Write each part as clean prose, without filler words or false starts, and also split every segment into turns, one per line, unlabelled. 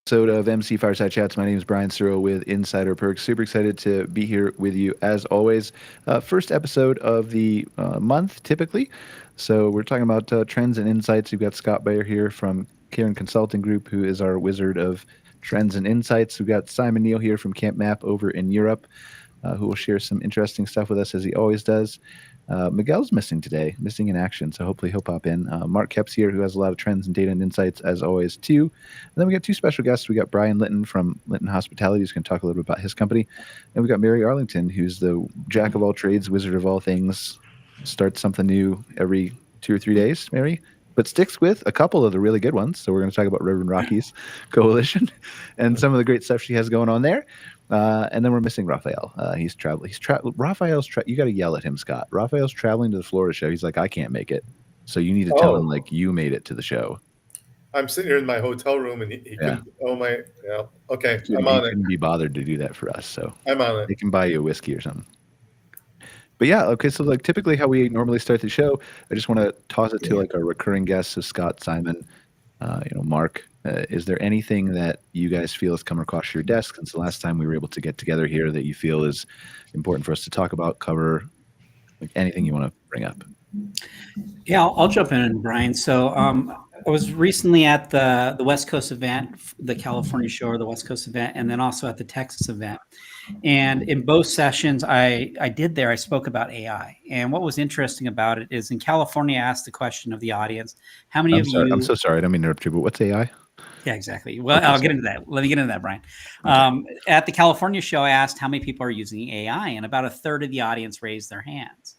Episode of MC Fireside Chats. My name is Brian Searl with Insider Perks. Super excited to be here with you as always. First episode of the month, typically. So we're talking about trends and insights. We've got Scott Bahr here from Karen Consulting Group, who is our wizard of trends and insights. We've got Simon Neal here from Camp Map over in Europe, who will share some interesting stuff with us as he always does. Miguel's missing today, missing in action, so hopefully he'll pop in. Mark Koep's here, who has a lot of trends and data and insights, as always, too. And then we got two special guests. We got Brian Linton from Linton Hospitality, who's going to talk a little bit about his company. And we got Mary Arlington, who's the jack of all trades, wizard of all things, starts something new every 2 or 3 days, Mary, but sticks with a couple of the really good ones. So we're going to talk about Reverend Rocky's Coalition and some of the great stuff she has going on there. And then we're missing Rafael. He's traveling. Rafael's you got to yell at him, Scott. Rafael's traveling to the Florida show. He's like, I can't make it. So you need to tell him like you made it to the show.
I'm sitting here in my hotel room, and he can. Okay,
I'm on it. Couldn't be bothered to do that for us, so
I'm on it.
They can buy you a whiskey or something. But yeah, okay. So like typically how we normally start the show, I just want to toss it to like our recurring guests, so Scott, Simon, Mark. Is there anything that you guys feel has come across your desk since the last time we were able to get together here that you feel is important for us to talk about, cover, like anything you want to bring up?
Yeah, I'll jump in, Brian. So I was recently at the West Coast event, the California show or the West Coast event, and then also at the Texas event. And in both sessions I spoke about AI. And what was interesting about it is in California, I asked the question of the audience, how many of you...
I'm so sorry, I don't mean to interrupt you, but what's AI?
Yeah, exactly. Well, I'll get into that. Let me get into that, Brian. Okay. At the California show, I asked how many people are using AI, and about a third of the audience raised their hands.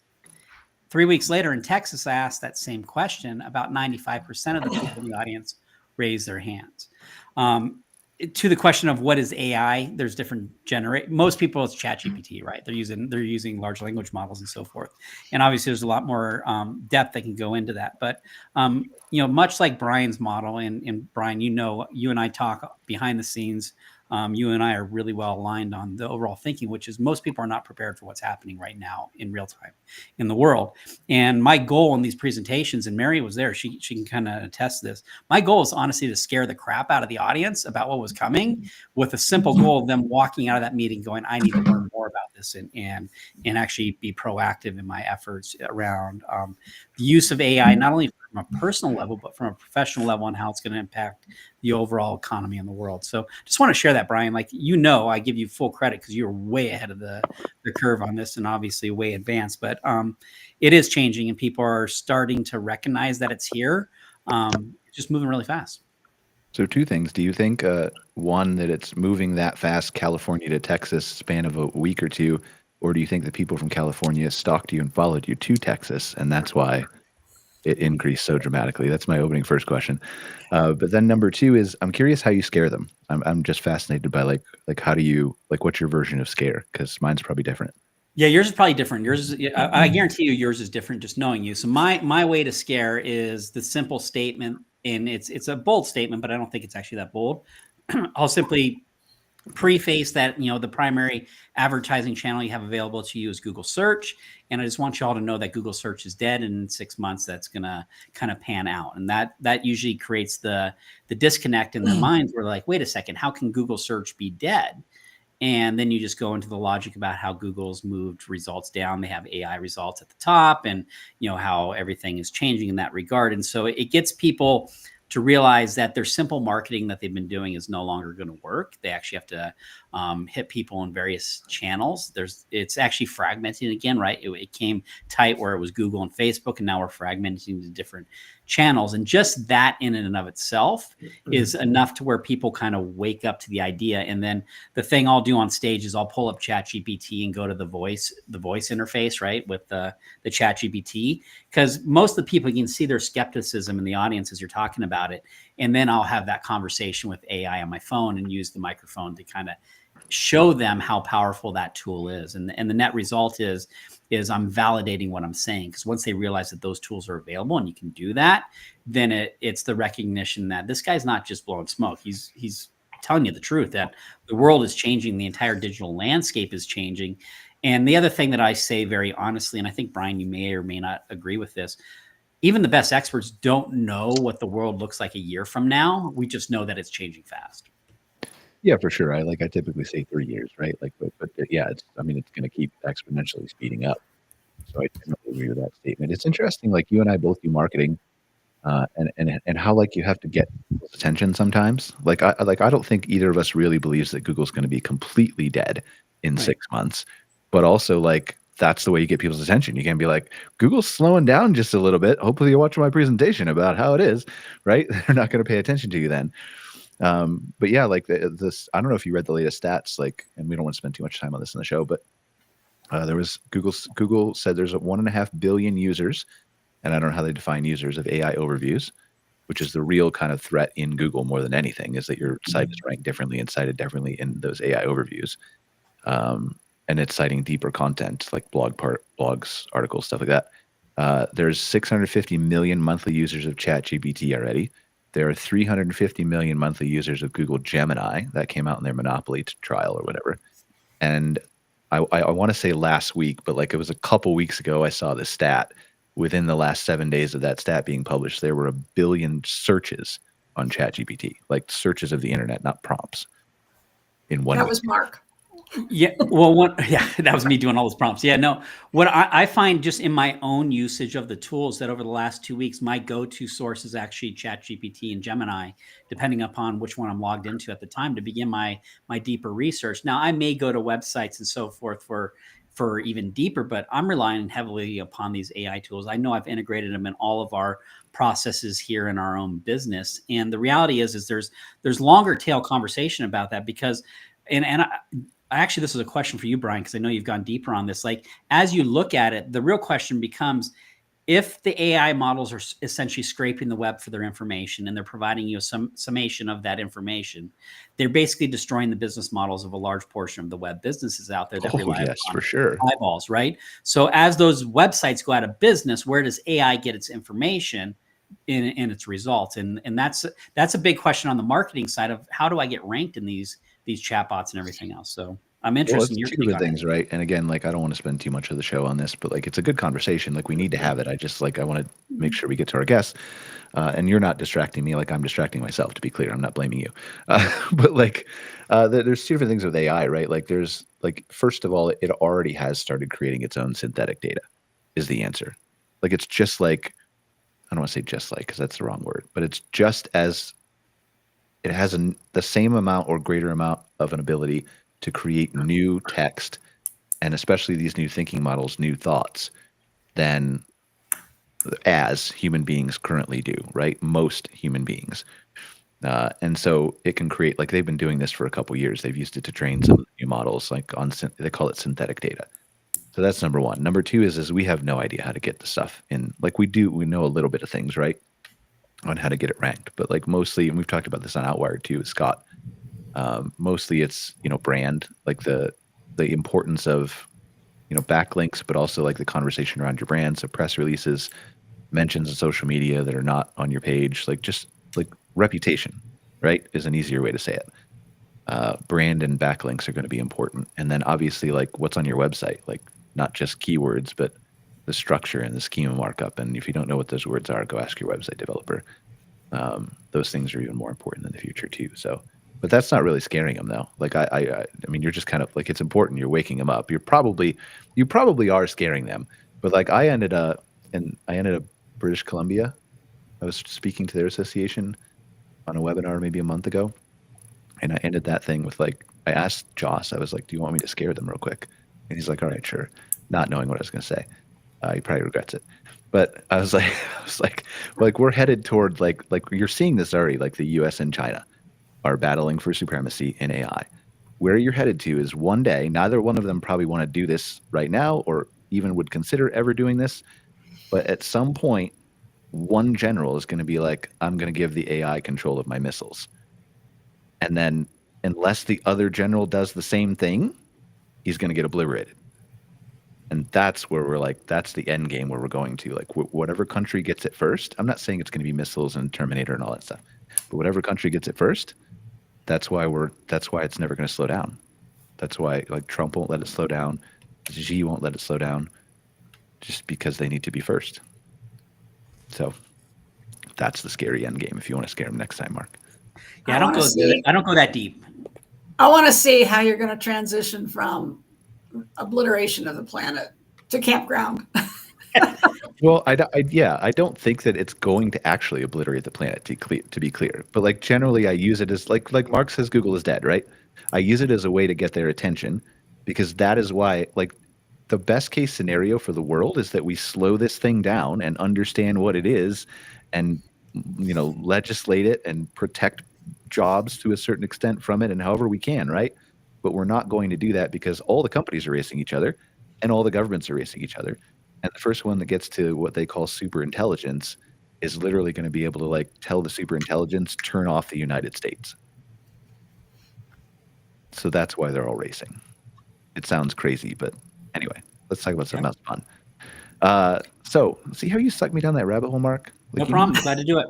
3 weeks later in Texas, I asked that same question. About 95% of the people in the audience raised their hands. To the question of what is AI, there's different most people it's ChatGPT, right? They're using large language models and so forth. And obviously there's a lot more depth that can go into that. But much like Brian's model, and Brian, you and I talk behind the scenes. You and I are really well aligned on the overall thinking, which is most people are not prepared for what's happening right now in real time in the world. And my goal in these presentations, and Mary was there, she can kind of attest to this. My goal is honestly to scare the crap out of the audience about what was coming, with a simple goal of them walking out of that meeting going, I need to learn more about this and actually be proactive in my efforts around the use of AI, not only from a personal level, but from a professional level, and how it's going to impact the overall economy in the world. So just want to share that, Brian. Like, I give you full credit because you're way ahead of the curve on this and obviously way advanced. But it is changing, and people are starting to recognize that it's here. Just moving really fast.
So two things. Do you think, one, that it's moving that fast, California to Texas, span of a week or two, or do you think the people from California stalked you and followed you to Texas, and that's why it increased so dramatically? That's my opening first question. But then number two is, I'm curious how you scare them. I'm just fascinated by like how do you, like, what's your version of scare? Because mine's probably different.
Yeah, yours is probably different. Yours is, I guarantee you yours is different just knowing you. So my way to scare is the simple statement, and it's a bold statement, but I don't think it's actually that bold. I'll simply preface that, the primary advertising channel you have available to you is Google search. And I just want you all to know that Google search is dead, and in 6 months that's going to kind of pan out. And that usually creates the disconnect in their minds where they're like, wait a second, how can Google search be dead? And then you just go into the logic about how Google's moved results down. They have AI results at the top, and how everything is changing in that regard. And so it gets people to realize that their simple marketing that they've been doing is no longer going to work. They actually have to hit people in various channels. It's actually fragmenting again, right? It came tight where it was Google and Facebook, and now we're fragmenting into different channels. And just that in and of itself is enough to where people kind of wake up to the idea. And then the thing I'll do on stage is I'll pull up ChatGPT and go to the voice interface, right, with the ChatGPT, because most of the people, you can see their skepticism in the audience as you're talking about it. And then I'll have that conversation with AI on my phone and use the microphone to kind of show them how powerful that tool is. And the net result is I'm validating what I'm saying, because once they realize that those tools are available and you can do that, then it's the recognition that this guy's not just blowing smoke. He's telling you the truth, that the world is changing. The entire digital landscape is changing. And the other thing that I say very honestly, and I think, Brian, you may or may not agree with this, even the best experts don't know what the world looks like a year from now. We just know that it's changing fast.
Yeah, for sure. I typically say 3 years, right? But yeah, it's going to keep exponentially speeding up. So I definitely agree with that statement. It's interesting, like you and I both do marketing, and how you have to get people's attention sometimes. I don't think either of us really believes that Google's going to be completely dead in
Right.
6 months, but also that's the way you get people's attention. You can be like, Google's slowing down just a little bit. Hopefully you watch my presentation about how it is, right? They're not going to pay attention to you then. But yeah, this, I don't know if you read the latest stats, and we don't want to spend too much time on this in the show, but there was Google said there's 1.5 billion users, and I don't know how they define users, of AI overviews, which is the real kind of threat in Google more than anything, is that your site is ranked differently and cited differently in those AI overviews. And it's citing deeper content like blogs, articles, stuff like that. There's 650 million monthly users of ChatGPT already. There are 350 million monthly users of Google Gemini. That came out in their monopoly trial or whatever. And I want to say last week, but it was a couple weeks ago, I saw this stat. Within the last 7 days of that stat being published, there were 1 billion searches on ChatGPT, searches of the internet, not prompts, in 1 week.
That was Mark.
Yeah. Well, that was me doing all those prompts. Yeah. No, what I find just in my own usage of the tools, that over the last 2 weeks, my go-to source is actually ChatGPT and Gemini, depending upon which one I'm logged into at the time to begin my deeper research. Now, I may go to websites and so forth for even deeper, but I'm relying heavily upon these AI tools. I know I've integrated them in all of our processes here in our own business. And the reality is there's longer tail conversation about that, because, actually, this is a question for you, Brian, because I know you've gone deeper on this. As you look at it, the real question becomes, if the AI models are essentially scraping the web for their information and they're providing you some summation of that information, they're basically destroying the business models of a large portion of the web businesses out there that rely on
for sure
eyeballs, right? So as those websites go out of business, where does AI get its information in its results? And that's a big question on the marketing side of, how do I get ranked in these chatbots and everything else? So I'm interested in your
two good things, right? And again, I don't want to spend too much of the show on this, but it's a good conversation. We need to have it. I just I want to make sure we get to our guests, and you're not distracting me like I'm distracting myself. To be clear, I'm not blaming you. But there's two different things with AI, right? There's first of all, it already has started creating its own synthetic data, is the answer. It's just I don't want to say just because that's the wrong word, but it's just as it has the same amount or greater amount of an ability to create new text, and especially these new thinking models, new thoughts, than as human beings currently do, right? Most human beings. And so it can create, they've been doing this for a couple years. They've used it to train some of the new models, they call it synthetic data. So that's number one. Number two is we have no idea how to get the stuff in. We know a little bit of things, right, on how to get it ranked. But mostly, and we've talked about this on Outwired too with Scott, mostly it's, brand, the importance of, backlinks, but also the conversation around your brand. So press releases, mentions on social media that are not on your page, just reputation, right, is an easier way to say it. Brand and backlinks are going to be important. And then obviously what's on your website, not just keywords, but the structure and the schema markup. And if you don't know what those words are, go ask your website developer. Those things are even more important in the future too. So, but that's not really scaring them though. I mean, you're just kind of it's important. You're waking them up. You probably are scaring them. But I ended up British Columbia. I was speaking to their association on a webinar maybe a month ago, and I ended that thing with I asked Joss, I was like, "Do you want me to scare them real quick?" And he's like, "All right, sure," not knowing what I was going to say. He probably regrets it. But I was like, we're headed toward you're seeing this already. The U.S. and China are battling for supremacy in AI. Where you're headed to is one day, neither one of them probably want to do this right now, or even would consider ever doing this. But at some point, one general is going to be like, "I'm going to give the AI control of my missiles," and then unless the other general does the same thing, he's going to get obliterated. And that's where we're that's the end game where we're going to. Whatever country gets it first, I'm not saying it's going to be missiles and Terminator and all that stuff, but whatever country gets it first, that's why it's never going to slow down. That's why Trump won't let it slow down. Xi won't let it slow down, just because they need to be first. So that's the scary end game if you want to scare them next time, Mark.
Yeah, I don't go that deep.
I want to see how you're going to transition from obliteration of the planet to campground.
Well, I don't think that it's going to actually obliterate the planet, to be clear. But like generally, I use it as like Mark says, Google is dead, right? I use it as a way to get their attention, because that is why, like, the best case scenario for the world is that we slow this thing down and understand what it is, and legislate it and protect jobs to a certain extent from it, and however we can, right? But we're not going to do that because all the companies are racing each other, and all the governments are racing each other. And the first one that gets to what they call super intelligence is literally going to be able to like tell the super intelligence, turn off the United States. So that's why they're all racing. It sounds crazy, but anyway, let's talk about something else fun. So see how you sucked me down that rabbit hole, Mark?
No problem. Glad to do it.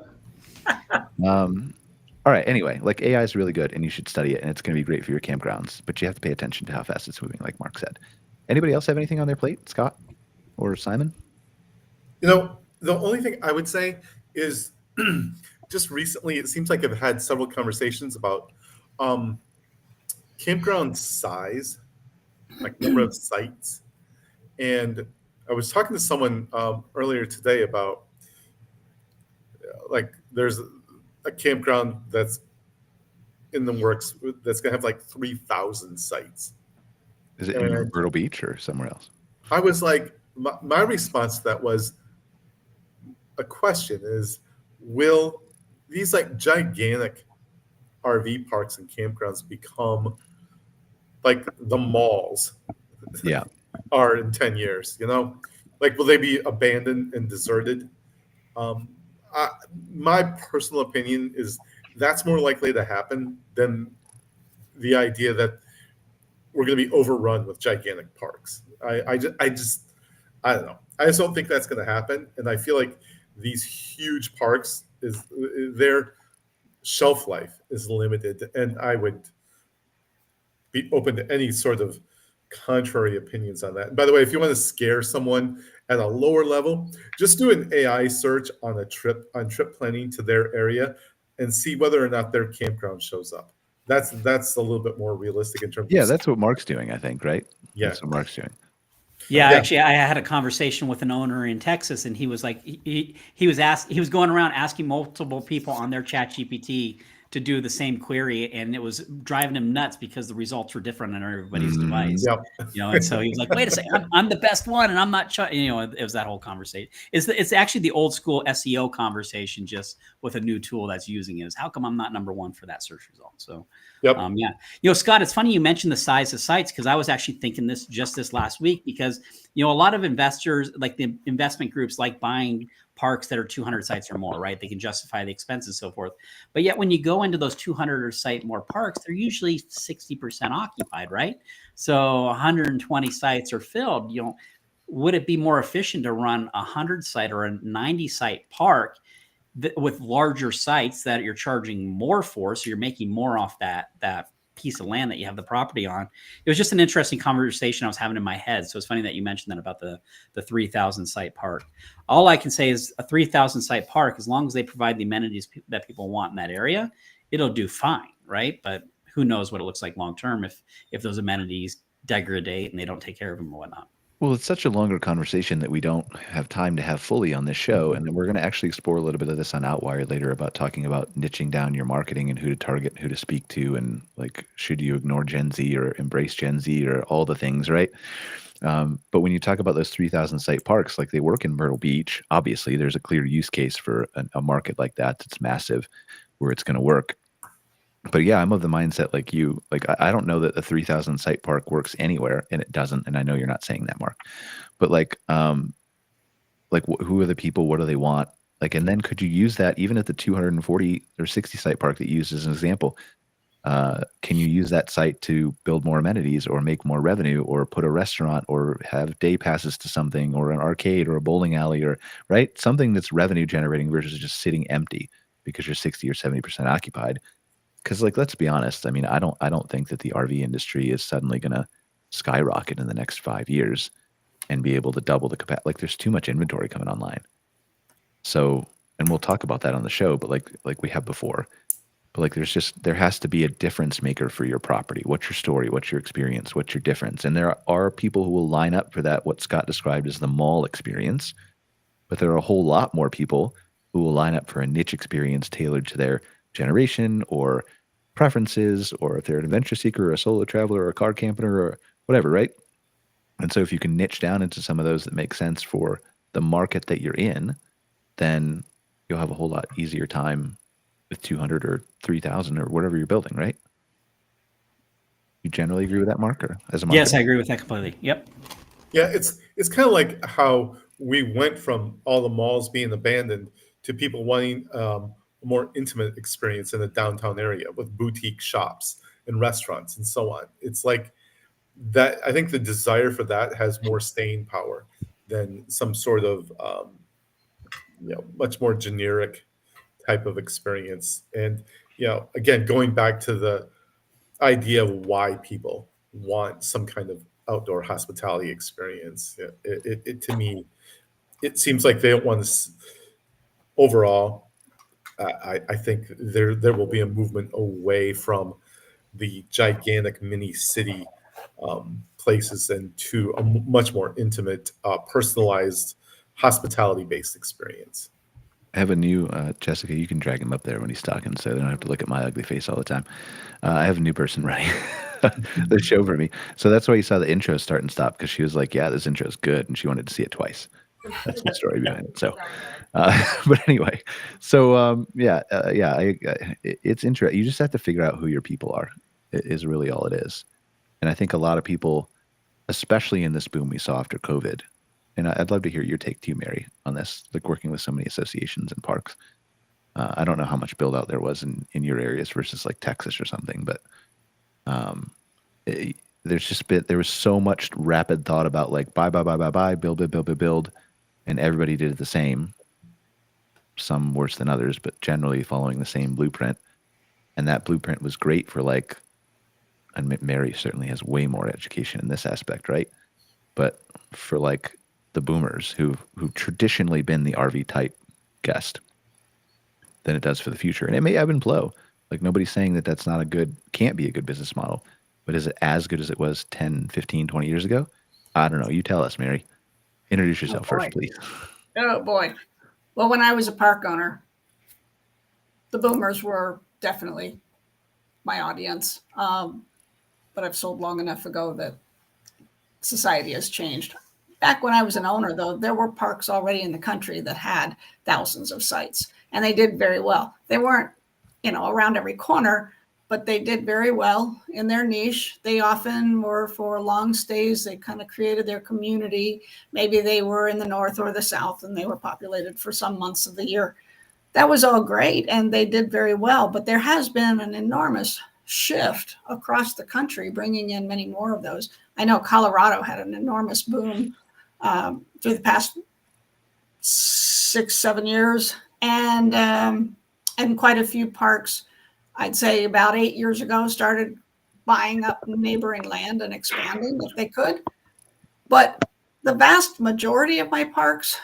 All right. Anyway, like AI is really good and you should study it, and it's going to be great for your campgrounds, but you have to pay attention to how fast it's moving, like Mark said. Anybody else have anything on their plate? Scott or Simon?
The only thing I would say is just recently, it seems like I've had several conversations about campground size, like number of sites. And I was talking to someone earlier today about like there's a campground that's in the works that's going to have like 3,000 sites.
Is it in Myrtle Beach or somewhere else?
I was like, my response to that was, a question is, will these like gigantic RV parks and campgrounds become like the malls are in 10 years? Like, will they be abandoned and deserted? My personal opinion is that's more likely to happen than the idea that we're going to be overrun with gigantic parks. I don't know. I just don't think that's going to happen. And I feel like these huge parks, their shelf life is limited. And I would be open to any sort of contrary opinions on that. And by the way, if you want to scare someone at a lower level, just do an AI search on trip planning to their area and see whether or not their campground shows up. That's a little bit more realistic in terms of
that's what Mark's doing, I think, right?
Yeah.
That's what Mark's doing.
Yeah, actually, I had a conversation with an owner in Texas, and he was like, he was going around asking multiple people on their ChatGPT to do the same query, and it was driving him nuts because the results were different on everybody's device.
Yep.
And so he was like, "Wait a second, I'm the best one, and I'm not." It was that whole conversation. It's actually the old school SEO conversation, just with a new tool that's using it. Is how come I'm not number one for that search result? So.
Yep.
Scott, it's funny you mentioned the size of sites, because I was actually thinking this last week, because, a lot of investors, like the investment groups, like buying parks that are 200 sites or more, right? They can justify the expense and so forth. But yet when you go into those 200 or site more parks, they're usually 60% occupied, right? So 120 sites are filled. Would it be more efficient to run a 100 site or a 90 site park with larger sites that you're charging more for, so you're making more off that piece of land that you have the property on? It was just an interesting conversation I was having in my head. So it's funny that you mentioned that about the 3,000 site park. All I can say is a 3,000 site park, as long as they provide the amenities that people want in that area, it'll do fine, right? But who knows what it looks like long term if those amenities degrade and they don't take care of them or whatnot.
Well, it's such a longer conversation that we don't have time to have fully on this show. And we're going to actually explore a little bit of this on Outwire later, about talking about niching down your marketing and who to target, who to speak to, and like, should you ignore Gen Z or embrace Gen Z or all the things, right? But when you talk about those 3,000 site parks, like they work in Myrtle Beach, obviously there's a clear use case for a market like that that's massive where it's going to work. But yeah, I'm of the mindset like you. Like, I don't know that a 3,000 site park works anywhere, and it doesn't. And I know you're not saying that, Mark. But like who are the people? What do they want? Like, and then could you use that even at the 240 or 60 site park that you used as an example? Can you use that site to build more amenities or make more revenue or put a restaurant or have day passes to something or an arcade or a bowling alley or right? Something that's revenue generating versus just sitting empty because you're 60 or 70% occupied. Because, like, let's be honest. I mean, I don't think that the RV industry is suddenly going to skyrocket in the next 5 years and be able to double the capacity. Like, there's too much inventory coming online. So, and we'll talk about that on the show. But like we have before, But like there has to be a difference maker for your property. What's your story? What's your experience? What's your difference? And there are people who will line up for that, what Scott described as the mall experience. But there are a whole lot more people who will line up for a niche experience tailored to their generation or preferences, or if they're an adventure seeker or a solo traveler or a car camper or whatever, right? And so if you can niche down into some of those that make sense for the market that you're in, then you'll have a whole lot easier time with 200 or 3,000 or whatever you're building, right? You generally agree with that, Mark, or as a marketer?
Yes, I agree with that completely. Yep.
Yeah, it's kind of like how we went from all the malls being abandoned to people wanting a more intimate experience in the downtown area with boutique shops and restaurants and so on. It's like that. I think the desire for that has more staying power than some sort of much more generic type of experience. And again, going back to the idea of why people want some kind of outdoor hospitality experience, it to me, it seems like they don't want to. Overall, I think there will be a movement away from the gigantic mini city places and to a much more intimate, personalized, hospitality-based experience.
I have a new, Jessica, you can drag him up there when he's talking so they don't have to look at my ugly face all the time. I have a new person running the show for me. So that's why you saw the intro start and stop, because she was like, yeah, this intro is good. And she wanted to see it twice. That's the story behind it. So, but anyway, so it's interesting. You just have to figure out who your people are, is really all it is. And I think a lot of people, especially in this boom we saw after COVID, and I'd love to hear your take too, Mary, on this, like working with so many associations and parks. I don't know how much build out there was in your areas versus like Texas or something, but there was so much rapid thought about like buy, build, and everybody did it the same. Some worse than others, but generally following the same blueprint. And that blueprint was great for like, and Mary certainly has way more education in this aspect, right? But for like the boomers who've traditionally been the RV type guest than it does for the future. And it may ebb and flow. Like nobody's saying that that's not can't be a good business model, but is it as good as it was 10, 15, 20 years ago? I don't know. You tell us, Mary. Introduce yourself first, please.
Oh boy. Well, when I was a park owner, the boomers were definitely my audience. But I've sold long enough ago that society has changed. Back when I was an owner, though, there were parks already in the country that had thousands of sites, and they did very well. They weren't, around every corner, but they did very well in their niche. They often were for long stays. They kind of created their community. Maybe they were in the north or the south, and they were populated for some months of the year. That was all great, and they did very well. But there has been an enormous shift across the country, bringing in many more of those. I know Colorado had an enormous boom through the past 6-7 years, and quite a few parks, I'd say about 8 years ago, started buying up neighboring land and expanding if they could. But the vast majority of my parks,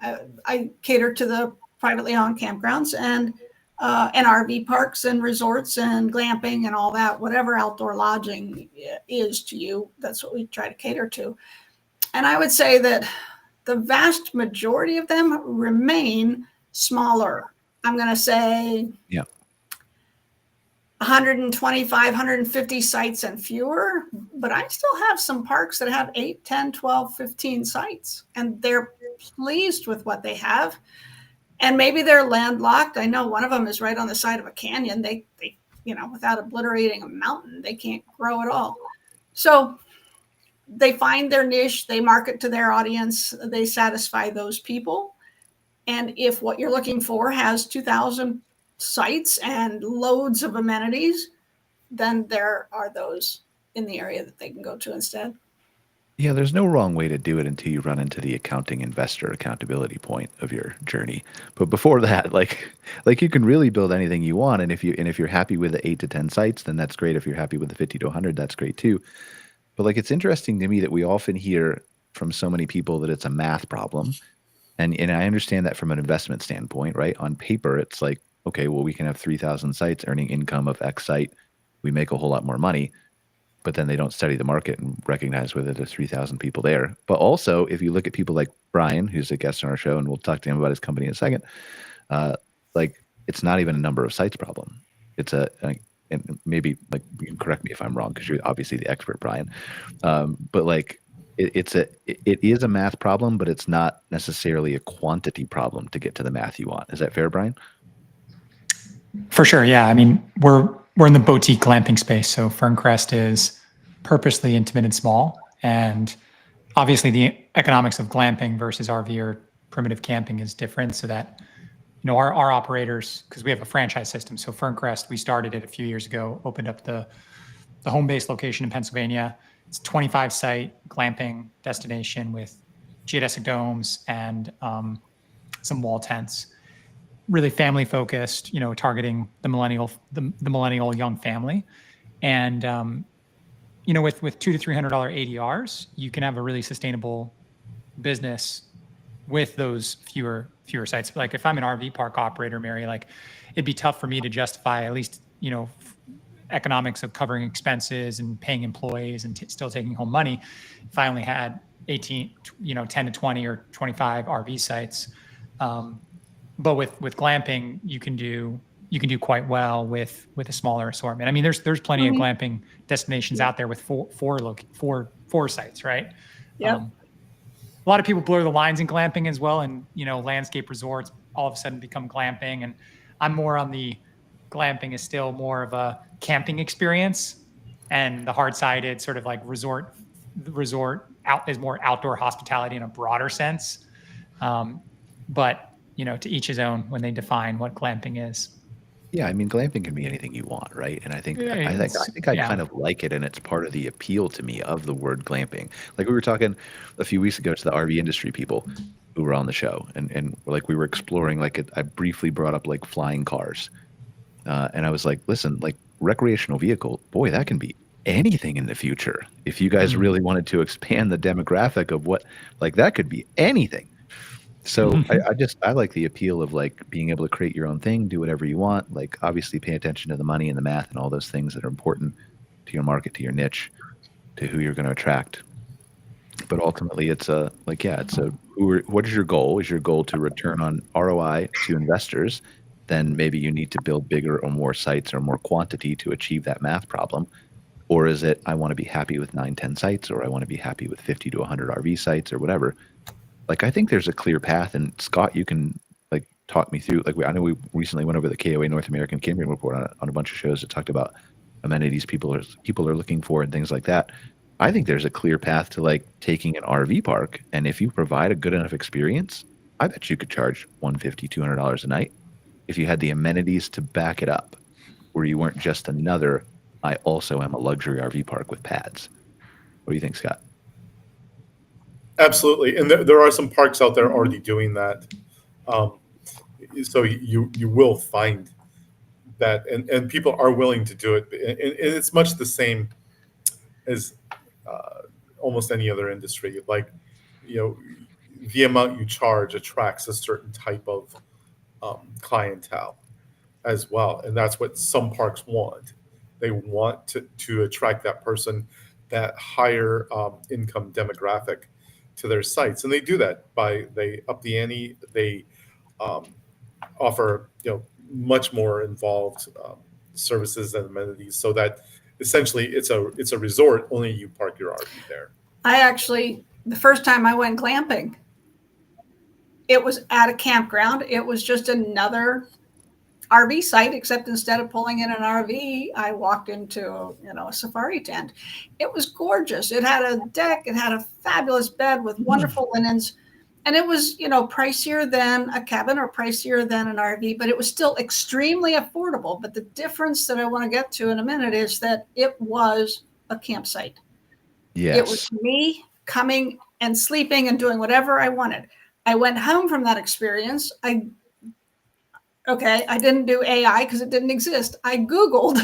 I cater to the privately owned campgrounds and RV parks and resorts and glamping and all that, whatever outdoor lodging is to you, that's what we try to cater to. And I would say that the vast majority of them remain smaller. I'm going to say 125, 150 sites and fewer, but I still have some parks that have 8, 10, 12, 15 sites, and they're pleased with what they have. And maybe they're landlocked. I know one of them is right on the side of a canyon. They without obliterating a mountain, they can't grow at all. So they find their niche, they market to their audience, they satisfy those people. And if what you're looking for has 2,000 sites and loads of amenities, then there are those in the area that they can go to instead.
Yeah, there's no wrong way to do it until you run into the accounting investor accountability point of your journey. But before that, like you can really build anything you want, and if you're happy with the 8 to 10 sites, then that's great. If you're happy with the 50 to 100, that's great too. But like it's interesting to me that we often hear from so many people that it's a math problem, and I understand that from an investment standpoint, right? On paper, it's like okay, well, we can have 3,000 sites earning income of X site. We make a whole lot more money, but then they don't study the market and recognize whether there's 3,000 people there. But also, if you look at people like Brian, who's a guest on our show, and we'll talk to him about his company in a second, like it's not even a number of sites problem. It's and maybe like you can correct me if I'm wrong because you're obviously the expert, Brian. But like it is a math problem, but it's not necessarily a quantity problem to get to the math you want. Is that fair, Brian?
For sure, yeah. I mean, we're in the boutique glamping space, so Ferncrest is purposely intimate and small, and obviously the economics of glamping versus RV or primitive camping is different. So that our operators, because we have a franchise system. So Ferncrest, we started it a few years ago, opened up the home base location in Pennsylvania. It's a 25 site glamping destination with geodesic domes and some wall tents. Really family focused, targeting the millennial young family. And, with $200 to $300 ADRs, you can have a really sustainable business with those fewer sites. Like if I'm an RV park operator, Mary, like it'd be tough for me to justify at least, economics of covering expenses and paying employees and still taking home money if I only had 10 to 20 or 25 RV sites. But with glamping, you can do quite well with a smaller assortment. I mean, there's plenty of glamping destinations out there with four sites, right?
Yeah.
A lot of people blur the lines in glamping as well, and landscape resorts all of a sudden become glamping. And I'm more on the glamping is still more of a camping experience, and the hard-sided sort of like resort out is more outdoor hospitality in a broader sense. But to each his own when they define what glamping is.
Yeah, I mean, glamping can be anything you want, right? And I think I kind of like it, and it's part of the appeal to me of the word glamping. Like we were talking a few weeks ago to the RV industry people who were on the show, and like we were exploring, like I briefly brought up like flying cars, and I was like, listen, like recreational vehicle, boy, that can be anything in the future. If you guys really wanted to expand the demographic of what, like that could be anything. So I like the appeal of like being able to create your own thing, do whatever you want. Like obviously pay attention to the money and the math and all those things that are important to your market, to your niche, to who you're going to attract. But ultimately what is your goal? Is your goal to return on ROI to investors? Then maybe you need to build bigger or more sites or more quantity to achieve that math problem. Or is it, I want to be happy with 9-10 sites, or I want to be happy with 50 to 100 RV sites or whatever. Like, I think there's a clear path, and Scott, you can like talk me through. Like, I know we recently went over the KOA North American Camping Report on a bunch of shows that talked about amenities people are looking for and things like that. I think there's a clear path to like taking an RV park, and if you provide a good enough experience, I bet you could charge $150, $200 a night if you had the amenities to back it up, where you weren't just another. I also am a luxury RV park with pads. What do you think, Scott?
Absolutely, and there are some parks out there already doing that. So you will find that, and people are willing to do it, and it's much the same as almost any other industry. Like, the amount you charge attracts a certain type of clientele as well, and that's what some parks want. They want to attract that person, that higher income demographic to their sites, and they do that by they up the ante. They offer much more involved services and amenities, so that essentially it's a resort. Only you park your RV there.
The first time I went glamping, it was at a campground. It was just another RV site, except instead of pulling in an RV, I walked into a safari tent. It was gorgeous. It had a deck. It had a fabulous bed with wonderful linens, and it was pricier than a cabin or pricier than an RV, but it was still extremely affordable. But the difference that I want to get to in a minute is that it was a campsite.
Yes.
It was me coming and sleeping and doing whatever I wanted. I went home from that experience. I didn't do AI because it didn't exist. I Googled,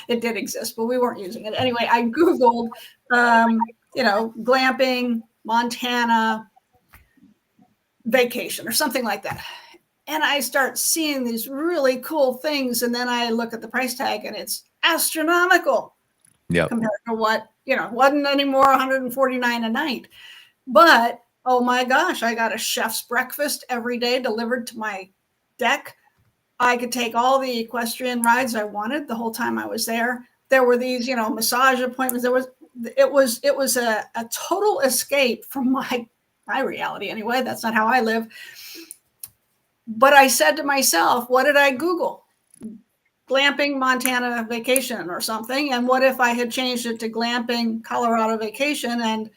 it did exist, but we weren't using it. Anyway, I Googled, glamping, Montana vacation or something like that. And I start seeing these really cool things. And then I look at the price tag and it's astronomical compared to what, wasn't anymore $149 a night. But, oh my gosh, I got a chef's breakfast every day delivered to my deck. I could take all the equestrian rides I wanted the whole time I was there. There were these, massage appointments. It was a total escape from my reality anyway. That's not how I live. But I said to myself, what did I Google? Glamping Montana vacation or something. And what if I had changed it to glamping Colorado vacation? And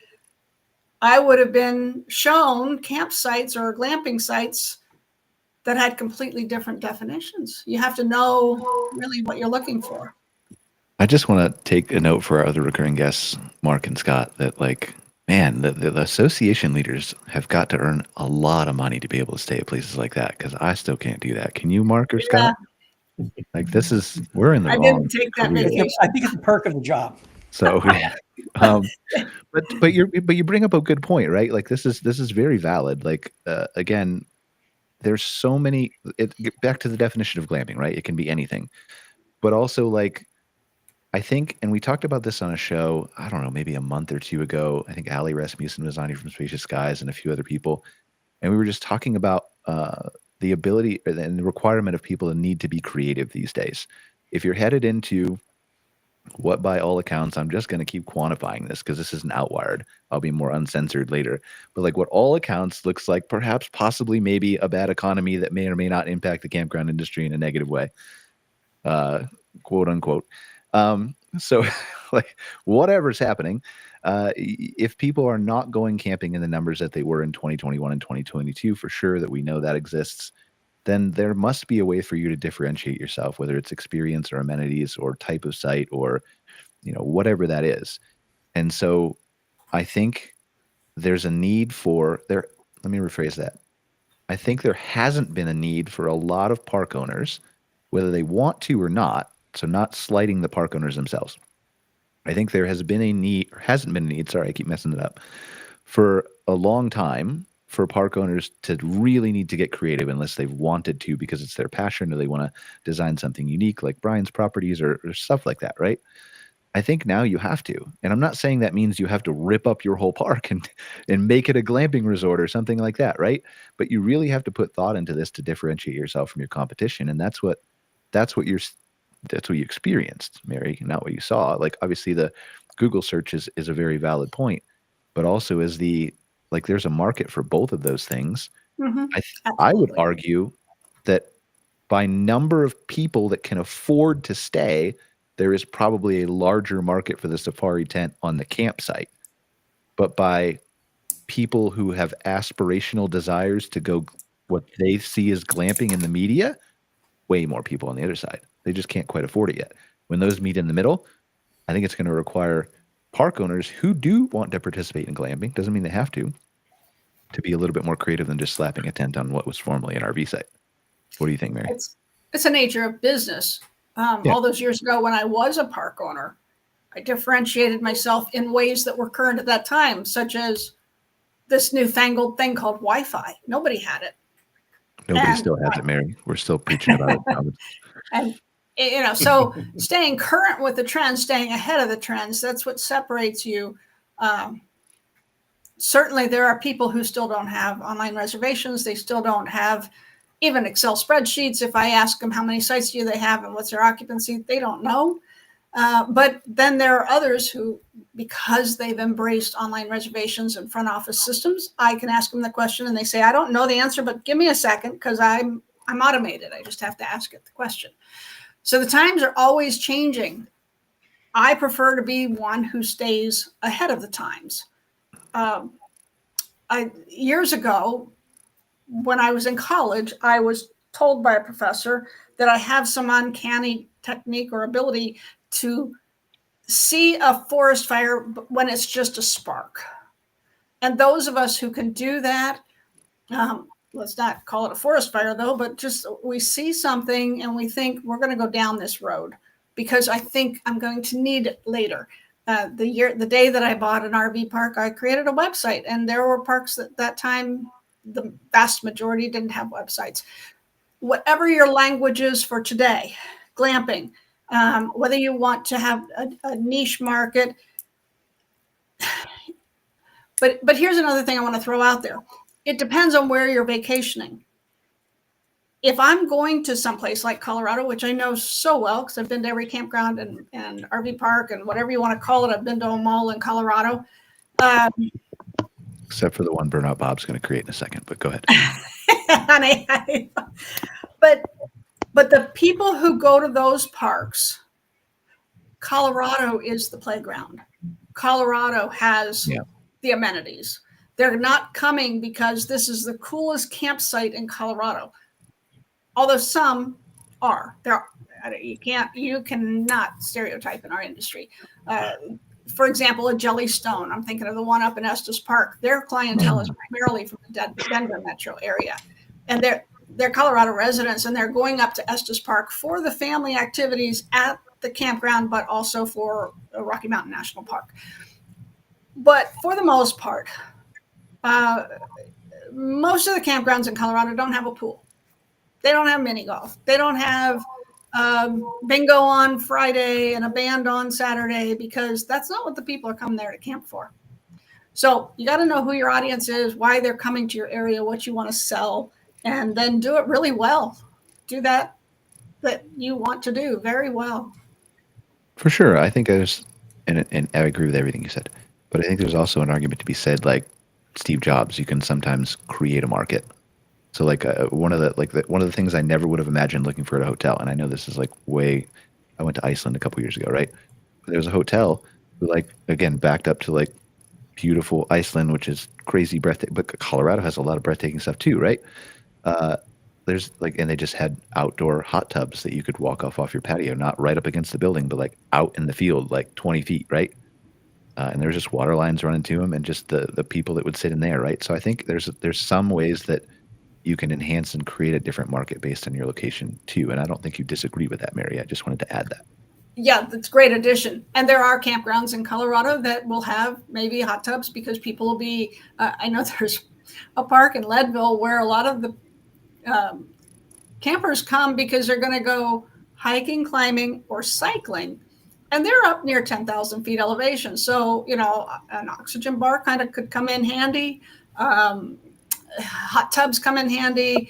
I would have been shown campsites or glamping sites that had completely different definitions. You have to know really what you're looking for.
I just want to take a note for our other recurring guests, Mark and Scott, that man, the association leaders have got to earn a lot of money to be able to stay at places like that, because I still can't do that. Can you, Mark or Scott? We're in the wrong.
I didn't take that
career.
vacation.
I think it's a perk of the job.
So, yeah. But you bring up a good point, right? Like this is very valid. Again, there's so many. Back to the definition of glamping, right? It can be anything, but also I think, and we talked about this on a show, I don't know, maybe a month or two ago. I think Ali Rasmussen was on here from Spacious Skies and a few other people. And we were just talking about the ability and the requirement of people to need to be creative these days. If you're headed into what, by all accounts, I'm just going to keep quantifying this because this isn't outwired. I'll be more uncensored later. But what all accounts looks like perhaps possibly maybe a bad economy that may or may not impact the campground industry in a negative way, quote unquote. So whatever's happening, if people are not going camping in the numbers that they were in 2021 and 2022, for sure that we know that exists, then there must be a way for you to differentiate yourself, whether it's experience or amenities or type of site or, whatever that is. And so I think there's a need for let me rephrase that. I think there hasn't been a need for a lot of park owners, whether they want to or not. So not slighting the park owners themselves. I think there has been a need, or hasn't been a need, sorry, I keep messing it up, for a long time for park owners to really need to get creative unless they've wanted to because it's their passion or they want to design something unique like Brian's properties or stuff like that, right? I think now you have to. And I'm not saying that means you have to rip up your whole park and make it a glamping resort or something like that, right? But you really have to put thought into this to differentiate yourself from your competition. And that's what you experienced, Mary, not what you saw. Obviously the Google search is a very valid point, but also is there's a market for both of those things.
Mm-hmm.
I would argue that by number of people that can afford to stay, there is probably a larger market for the safari tent on the campsite. But by people who have aspirational desires to go what they see as glamping in the media, way more people on the other side. They just can't quite afford it yet. When those meet in the middle, I think it's going to require park owners who do want to participate in glamping, doesn't mean they have to be a little bit more creative than just slapping a tent on what was formerly an RV site. What do you think, Mary?
It's the nature of business. All those years ago when I was a park owner, I differentiated myself in ways that were current at that time, such as this newfangled thing called Wi-Fi. Nobody had it.
Nobody still has it, Mary. We're still preaching about it.
And so staying current with the trends, staying ahead of the trends, that's what separates you. Certainly there are people who still don't have online reservations. They still don't have even Excel spreadsheets. If I ask them how many sites do they have and what's their occupancy, they don't know. But then there are others who, because they've embraced online reservations and front office systems, I can ask them the question and they say, I don't know the answer, but give me a second because I'm automated. I just have to ask it the question. So the times are always changing. I prefer to be one who stays ahead of the times. Years ago, when I was in college, I was told by a professor that I have some uncanny technique or ability to see a forest fire when it's just a spark. And those of us who can do that, let's not call it a forest fire though, but just we see something and we think we're going to go down this road because I think I'm going to need it later. The day that I bought an RV park, I created a website, and there were parks at that time, the vast majority didn't have websites. whatever your language is for today, glamping, whether you want to have a niche market. But here's another thing I want to throw out there. It depends on where you're vacationing. If I'm going to someplace like Colorado, which I know so well because I've been to every campground and RV park and whatever you want to call it, I've been to them all in Colorado.
Except for the one Burnout Bob's going to create in a second, but go ahead.
But the people who go to those parks, Colorado is the playground. Colorado has the amenities. They're not coming because this is the coolest campsite in Colorado. Although some are. You cannot stereotype in our industry. For example, a Jellystone. I'm thinking of the one up in Estes Park. Their clientele is primarily from the Denver metro area, and they're Colorado residents, and they're going up to Estes Park for the family activities at the campground, but also for Rocky Mountain National Park. But for the most part, most of the campgrounds in Colorado don't have a pool. They don't have mini golf. They don't have bingo on Friday and a band on Saturday, because that's not what the people are coming there to camp for. So you got to know who your audience is, why they're coming to your area, what you want to sell, and then do it really well. Do that you want to do very well.
For sure. I think and I agree with everything you said, but I think there's also an argument to be said, like Steve Jobs, you can sometimes create a market. So like one of the things I never would have imagined looking for at a hotel, and I know this is like I went to Iceland a couple years ago, right? There was a hotel who, like, again, backed up to like beautiful Iceland, which is crazy breathtaking, but Colorado has a lot of breathtaking stuff too, right? There's like, and they just had outdoor hot tubs that you could walk off your patio, not right up against the building, but like out in the field, like 20 feet, right? And there's just water lines running to them, and just the people that would sit in there, right? So I think there's some ways that you can enhance and create a different market based on your location too. And I don't think you disagree with that, Mary. I just wanted to add that.
Yeah, that's a great addition. And there are campgrounds in Colorado that will have maybe hot tubs because people will be, I know there's a park in Leadville where a lot of the campers come because they're going to go hiking, climbing, or cycling. And they're up near 10,000 feet elevation. So, an oxygen bar kind of could come in handy. Hot tubs come in handy.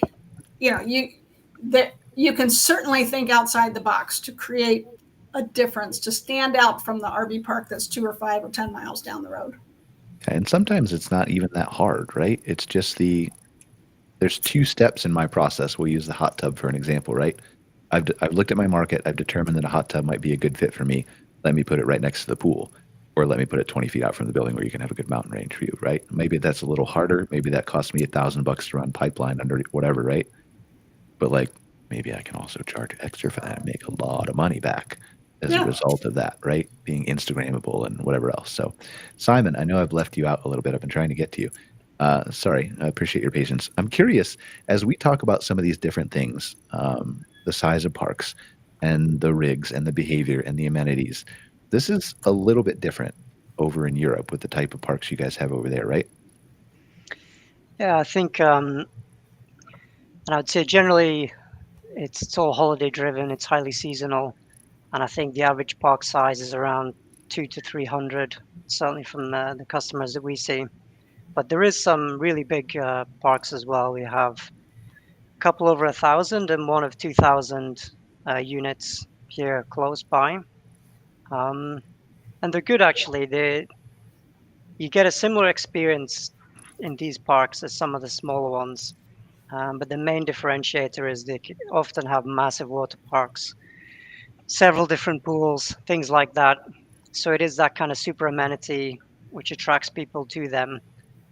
You can certainly think outside the box to create a difference, to stand out from the RV park that's 2 or 5 or 10 miles down the road.
And sometimes it's not even that hard, right? It's just there's 2 steps in my process. We'll use the hot tub for an example, right? I've looked at my market. I've determined that a hot tub might be a good fit for me. Let me put it right next to the pool, or let me put it 20 feet out from the building where you can have a good mountain range view, right? Maybe that's a little harder. Maybe that costs me $1,000 to run pipeline under whatever, right? But like, maybe I can also charge extra for that and make a lot of money back as a result of that, right? Being Instagrammable and whatever else. So, Simon, I know I've left you out a little bit. I've been trying to get to you. Sorry, I appreciate your patience. I'm curious, as we talk about some of these different things, the size of parks and the rigs and the behavior and the amenities, this is a little bit different over in Europe with the type of parks you guys have over there, right?
Yeah, I think, and I would say generally it's all holiday driven, it's highly seasonal. And I think the average park size is around 200 to 300, certainly from the customers that we see. But there is some really big parks as well. We have a couple over 1,000 and one of 2,000 units here close by. And they're good, actually. You get a similar experience in these parks as some of the smaller ones. But the main differentiator is they often have massive water parks, several different pools, things like that. So it is that kind of super amenity which attracts people to them.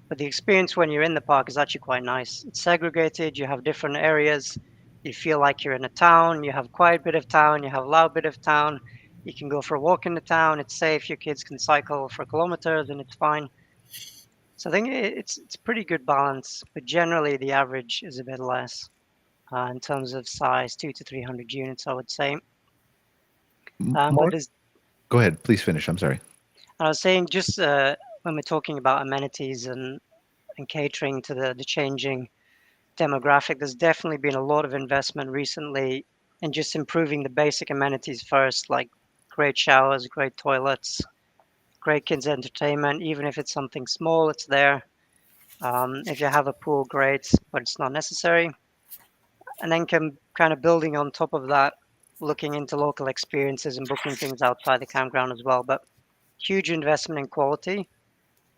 But the experience when you're in the park is actually quite nice. It's segregated, you have different areas. You feel like you're in a town, you have quiet bit of town, you have loud bit of town. You can go for a walk in the town, it's safe, your kids can cycle for kilometers and it's fine. So I think it's pretty good balance, but generally the average is a bit less in terms of size, 200 to 300 units, I would say.
Go ahead, please finish. I'm sorry.
I was saying, just when we're talking about amenities and catering to the changing demographic, there's definitely been a lot of investment recently in just improving the basic amenities first, like great showers, great toilets, great kids entertainment. Even if it's something small, it's there. If you have a pool, great, but it's not necessary. And then kind of building on top of that, looking into local experiences and booking things outside the campground as well. But huge investment in quality,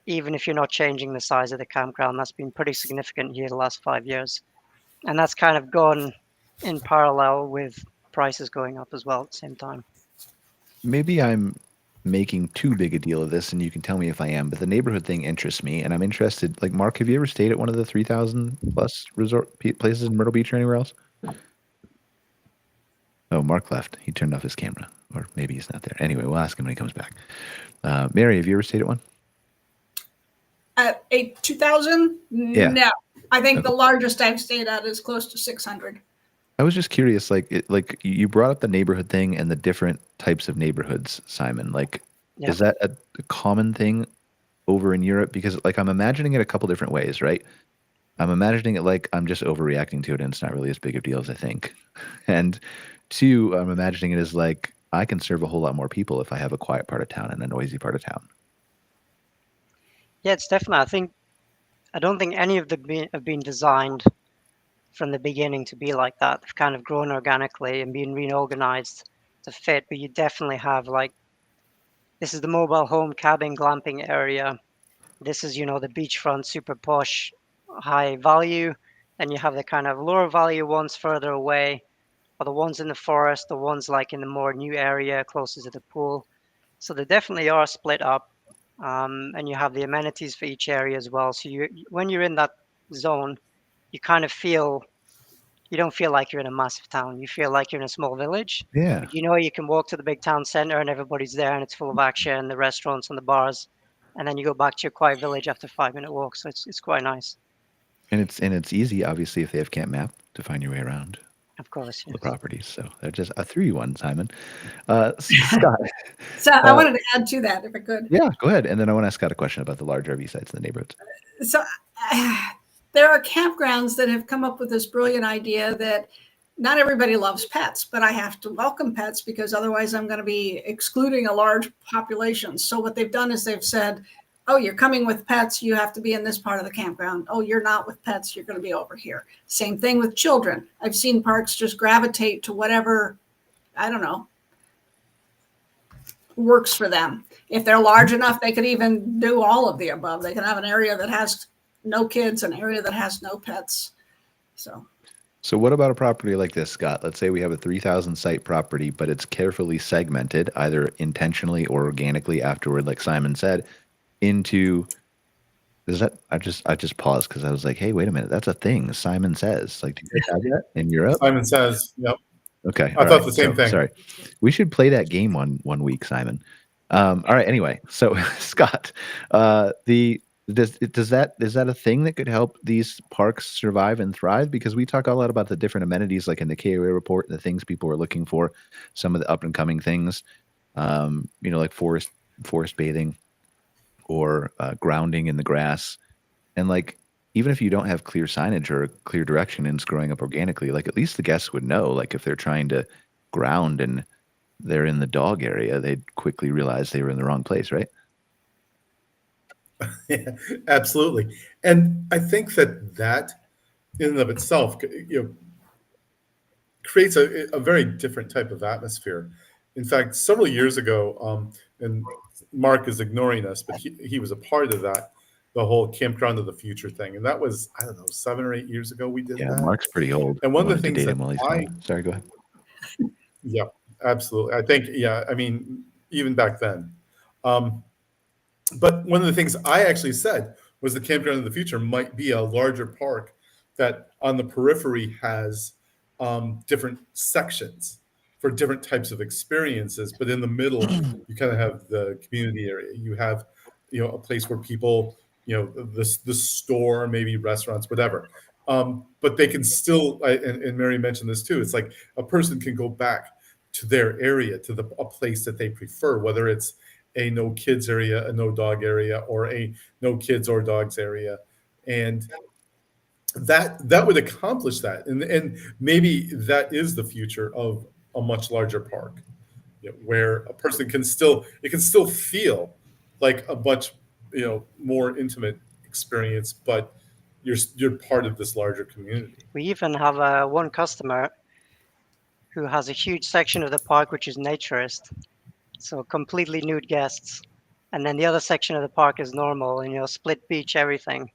even if you're not changing the size of the campground. That's been pretty significant here the last 5 years. And that's kind of gone in parallel with prices going up as well at the same time.
Maybe I'm making too big a deal of this, and you can tell me if I am, but the neighborhood thing interests me, and I'm interested. Like, Mark, have you ever stayed at one of the 3,000 plus resort places in Myrtle Beach or anywhere else? Oh, Mark left. He turned off his camera, or maybe he's not there. Anyway, we'll ask him when he comes back. Mary, have you ever stayed at one?
At a 2,000?
Yeah.
No. I think the largest I've stayed at is close to 600.
I was just curious, like you brought up the neighborhood thing and the different types of neighborhoods, Simon. Like,
Yeah.
is that a common thing over in Europe? Because, like, I'm imagining it a couple different ways, right? I'm imagining it like I'm just overreacting to it and it's not really as big a deal as I think. And two, I'm imagining it as like I can serve a whole lot more people if I have a quiet part of town and a noisy part of town.
Yeah, it's definitely. I don't think any of them have been designed from the beginning to be like that. They've kind of grown organically and been reorganized to fit. But you definitely have, like, this is the mobile home cabin glamping area. This is, the beachfront super posh, high value. Then you have the kind of lower value ones further away, or the ones in the forest, the ones like in the more new area closer to the pool. So they definitely are split up. And you have the amenities for each area as well. So when you're in that zone, you kind of you don't feel like you're in a massive town. You feel like you're in a small village.
Yeah.
But you can walk to the big town center and everybody's there and it's full of action, the restaurants and the bars. And then you go back to your quiet village after a 5-minute walk. So it's quite nice.
And it's easy, obviously, if they have Camp Map to find your way around
Of course,
the
yes.
properties. So I threw you one, Simon. Scott.
So I wanted to add to that, if I could.
Yeah, go ahead. And then I want to ask Scott a question about the large RV sites in the neighborhoods.
So there are campgrounds that have come up with this brilliant idea that not everybody loves pets, but I have to welcome pets because otherwise I'm going to be excluding a large population. So what they've done is they've said, oh, you're coming with pets, you have to be in this part of the campground. Oh, you're not with pets, you're going to be over here. Same thing with children. I've seen parks just gravitate to whatever, I don't know, works for them. If they're large enough, they could even do all of the above. They can have an area that has no kids, an area that has no pets. So
what about a property like this, Scott? Let's say we have a 3,000 site property, but it's carefully segmented, either intentionally or organically afterward, like Simon said, into I just paused because I was like, hey, wait a minute, that's a thing Simon says. Like, do you guys have that in Europe?
Simon says, yep.
Okay.
I thought the same thing.
Sorry. We should play that game one week, Simon. All right. Anyway, so Scott, is that a thing that could help these parks survive and thrive? Because we talk a lot about the different amenities, like in the KOA report, the things people are looking for, some of the up and coming things, like forest bathing or grounding in the grass. And like, even if you don't have clear signage or clear direction and it's growing up organically, like at least the guests would know, like if they're trying to ground and they're in the dog area, they'd quickly realize they were in the wrong place, right?
Yeah, absolutely. And I think that in and of itself, creates a very different type of atmosphere. In fact, several years ago, and Mark is ignoring us, but he was a part of that, the whole Campground of the Future thing. And that was, I don't know, 7 or 8 years ago we did that.
Yeah, Mark's pretty old.
And one of the
Wanted to
things
date
that
him while he's gone. Sorry, go ahead.
Yeah, absolutely. I think, I mean, even back then. But one of the things I actually said was the Campground of the Future might be a larger park that on the periphery has different sections for different types of experiences. But in the middle, you kind of have the community area. You have, a place where people, the store, maybe restaurants, whatever. But they can still, and Mary mentioned this too, it's like a person can go back to their area, to a place that they prefer, whether it's a no kids area, a no dog area, or a no kids or dogs area. And that would accomplish that, and maybe that is the future of a much larger park, where a person can still feel like a much more intimate experience, but you're part of this larger community.
We even have one customer who has a huge section of the park which is naturist, so completely nude guests, and then the other section of the park is normal, and split beach, everything.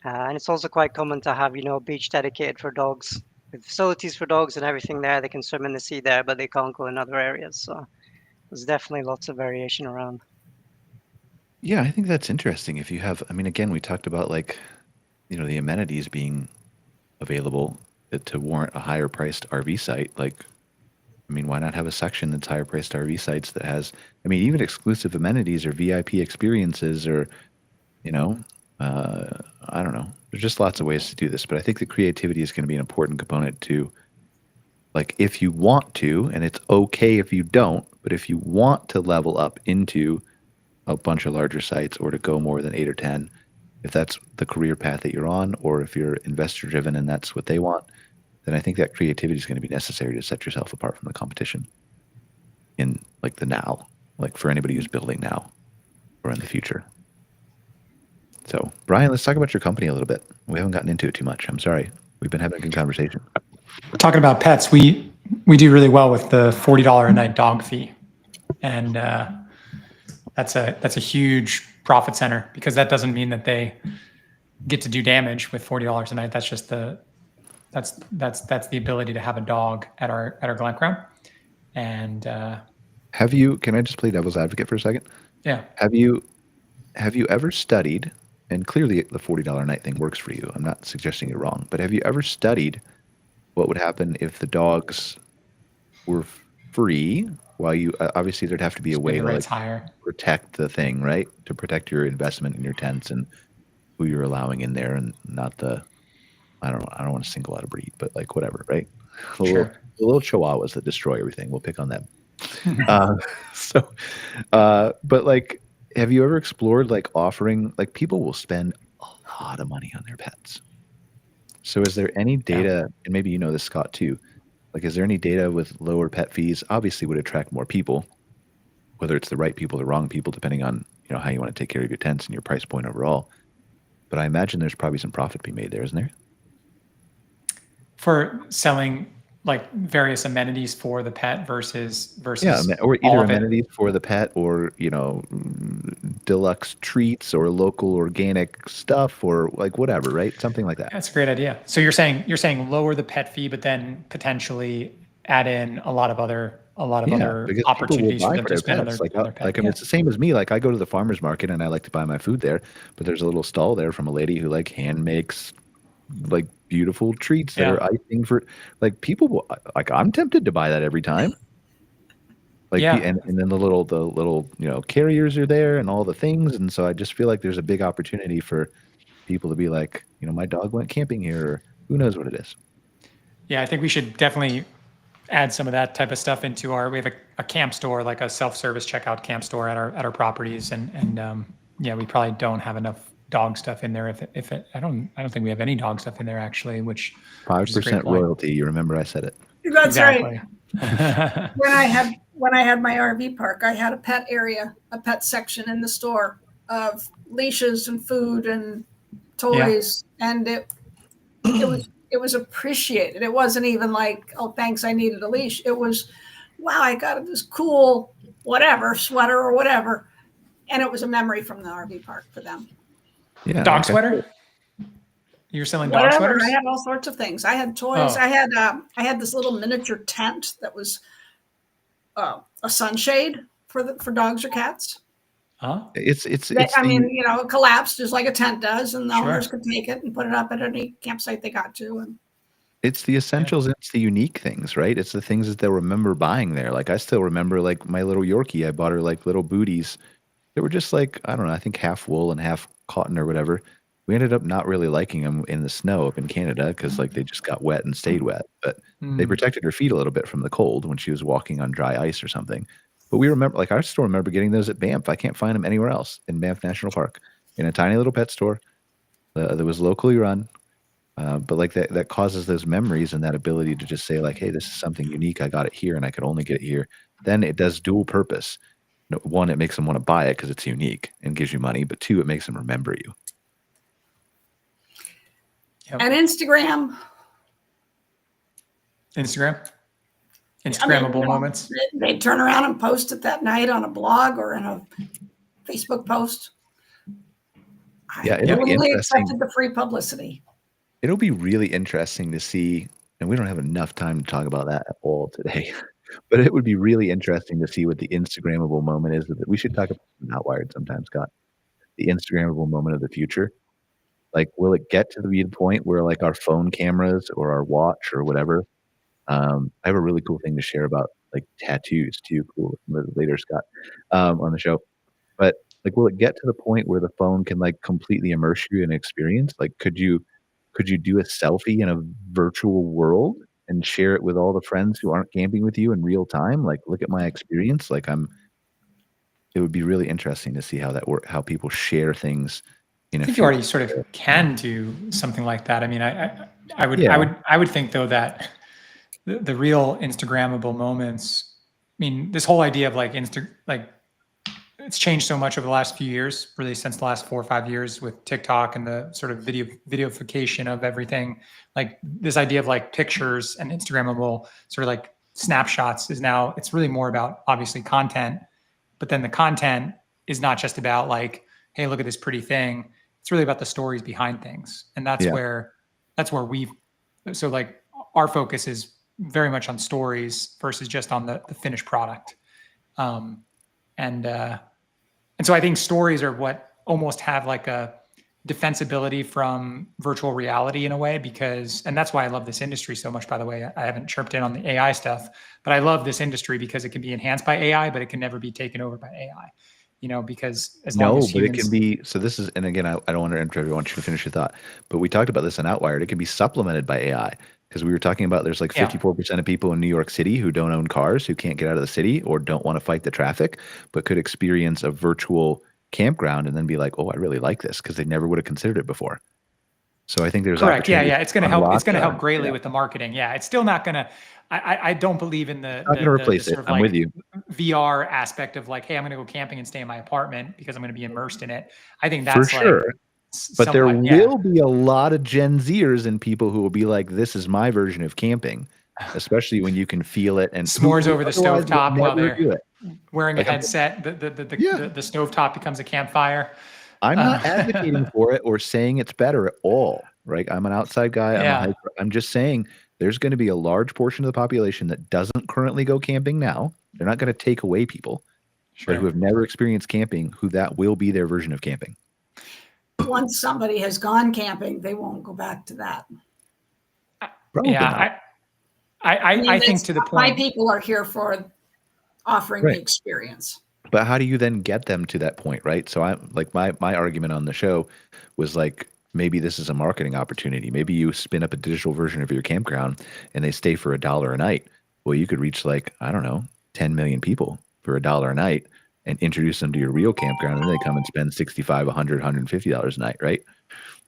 And it's also quite common to have a beach dedicated for dogs, with facilities for dogs and everything there. They can swim in the sea there, but they can't go in other areas. So there's definitely lots of variation around.
Yeah, I think that's interesting. If you have, I mean, again, we talked about like, the amenities being available to warrant a higher priced RV site. Like, I mean, why not have a section that's higher priced RV sites that has, I mean, even exclusive amenities or VIP experiences or, I don't know. There's just lots of ways to do this, but I think that creativity is going to be an important component to, like, if you want to, and it's okay if you don't, but if you want to level up into a bunch of larger sites or to go more than 8 or 10, if that's the career path that you're on, or if you're investor driven and that's what they want, then I think that creativity is going to be necessary to set yourself apart from the competition in like the now, like for anybody who's building now or in the future. So, Brian, let's talk about your company a little bit. We haven't gotten into it too much. I'm sorry. We've been having a good conversation.
Talking about pets, we do really well with the $40 a night dog fee, and that's a huge profit center, because that doesn't mean that they get to do damage with $40 a night. That's just that's the ability to have a dog at our Campground. And
can I just play devil's advocate for a second?
Yeah.
Have you ever studied, and clearly the $40 a night thing works for you, I'm not suggesting you're wrong, but have you ever studied what would happen if the dogs were free? While you obviously there'd have to be a way to like
higher.
Protect the thing, right? To protect your investment in your tents and who you're allowing in there, and not the, I don't want to single out a breed, but like whatever, right? The little chihuahuas that destroy everything. We'll pick on them. But like, have you ever explored like offering, like people will spend a lot of money on their pets. So is there any data, and maybe you know this, Scott, too, like is there any data with lower pet fees obviously would attract more people, whether it's the right people or the wrong people, depending on how you want to take care of your tents and your price point overall. But I imagine there's probably some profit to be made there, isn't there?
For selling like various amenities for the pet versus
or either amenities for the pet, or deluxe treats or local organic stuff, or like whatever, right? Something like that.
That's a great idea. So you're saying lower the pet fee, but then potentially add in a lot of other opportunities for them to spend on their pet.
Like, I mean, it's the same as me. Like, I go to the farmer's market and I like to buy my food there, but there's a little stall there from a lady who like hand makes like beautiful treats that are icing for, like, people will, like, I'm tempted to buy that every time. Like, and then the little carriers are there and all the things, and so I just feel like there's a big opportunity for people to be like, my dog went camping here, or who knows what it is. Yeah,
I think we should definitely add some of that type of stuff into we have a camp store, like a self-service checkout camp store at our properties, and we probably don't have enough dog stuff in there. I don't think we have any dog stuff in there actually, which
5% royalty. You remember I said it.
That's
exactly.
Right. When I had my RV park, I had a pet area, a pet section in the store of leashes and food and toys, and it was appreciated. It wasn't even like, oh, thanks, I needed a leash. It was, wow, I got this cool whatever sweater or whatever, and it was a memory from the RV park for them.
Yeah,
dog sweater. You're selling dog sweaters?
I had all sorts of things. I had toys. Oh. I had this little miniature tent that was a sunshade for dogs or cats.
Huh?
It collapsed just like a tent does, and the owners could take it and put it up at any campsite they got to. And
it's the essentials. It's the unique things, right? It's the things that they'll remember buying there. Like, I still remember, like, my little Yorkie. I bought her like little booties. They were just like, I don't know, I think half wool and half cotton or whatever. We ended up not really liking them in the snow up in Canada because like they just got wet and stayed wet, but they protected her feet a little bit from the cold when she was walking on dry ice or something. But we remember, like, I still remember getting those at Banff. I can't find them anywhere else in Banff National Park, in a tiny little pet store that was locally run. But like that causes those memories and that ability to just say like, hey, this is something unique. I got it here and I could only get it here. Then it does dual purpose. One, it makes them want to buy it because it's unique and gives you money. But two, it makes them remember you.
Yep.
And Instagram.
Instagrammable moments.
They turn around and post it that night on a blog or in a Facebook post.
Yeah,
I
it'll be
totally
interesting.
accepted the free publicity.
It'll be really interesting to see, and we don't have enough time to talk about that at all today, but it would be really interesting to see what the Instagrammable moment is. We should talk about Not Wired sometime, Scott. The Instagrammable moment of the future. Like, will it get to the point where like our phone cameras or our watch or whatever? I have a really cool thing to share about like tattoos too. Cool later, Scott, on the show. But like, will it get to the point where the phone can like completely immerse you in an experience? Like, could you do a selfie in a virtual world and share it with all the friends who aren't camping with you in real time? Like, look at my experience. Like, it would be really interesting to see how that work, how people share things.
I think you already sort of can do something like that. I mean, I would think though that the real Instagrammable moments. I mean, this whole idea of like it's changed so much over the last few years, really since the last 4 or 5 years with TikTok and the sort of videoification of everything. Like this idea of like pictures and Instagrammable sort of like snapshots is now, it's really more about obviously content, but then the content is not just about like, hey, look at this pretty thing. It's really about the stories behind things. And that's where so like our focus is very much on stories versus just on the finished product. And so I think stories are what almost have like a defensibility from virtual reality in a way, and that's why I love this industry so much, by the way. I haven't chirped in on the AI stuff, but I love this industry because it can be enhanced by AI, but it can never be taken over by AI, because as long as humans...
it can be, so this is, and again, I don't want to interrupt you, I want you to finish your thought, but we talked about this in Outwired. It can be supplemented by AI. Because we were talking about there's like 54% of people in New York City who don't own cars, who can't get out of the city or don't want to fight the traffic, but could experience a virtual campground and then be like, oh, I really like this, because they never would have considered it before. So I think there's
correct. Yeah. It's going to help. It's going to help greatly with the marketing. Yeah. It's still not going to, I don't believe in the
replace it.
Sort of
I'm
like
with you.
VR aspect of like, hey, I'm going to go camping and stay in my apartment because I'm going to be immersed in it. I think that's
for sure.
Like,
but there will be a lot of Gen Zers and people who will be like, this is my version of camping, especially when you can feel it and
s'mores over the stovetop while they're wearing
like
a headset. The stovetop becomes a campfire.
I'm not advocating for it or saying it's better at all, right? I'm an outside guy. I'm just saying there's going to be a large portion of the population that doesn't currently go camping now. They're not going to take away people, but who have never experienced camping, who that will be their version of camping.
Once somebody has gone camping, they won't go back to that.
Probably not.
I think to the point.
My people are here for offering the experience.
But how do you then get them to that point, right? So I'm like, my argument on the show was like, maybe this is a marketing opportunity. Maybe you spin up a digital version of your campground and they stay for $1 a night. Well, you could reach like, I don't know, 10 million people for $1 a night and introduce them to your real campground, and they come and spend $65, $100, $150 a night, right?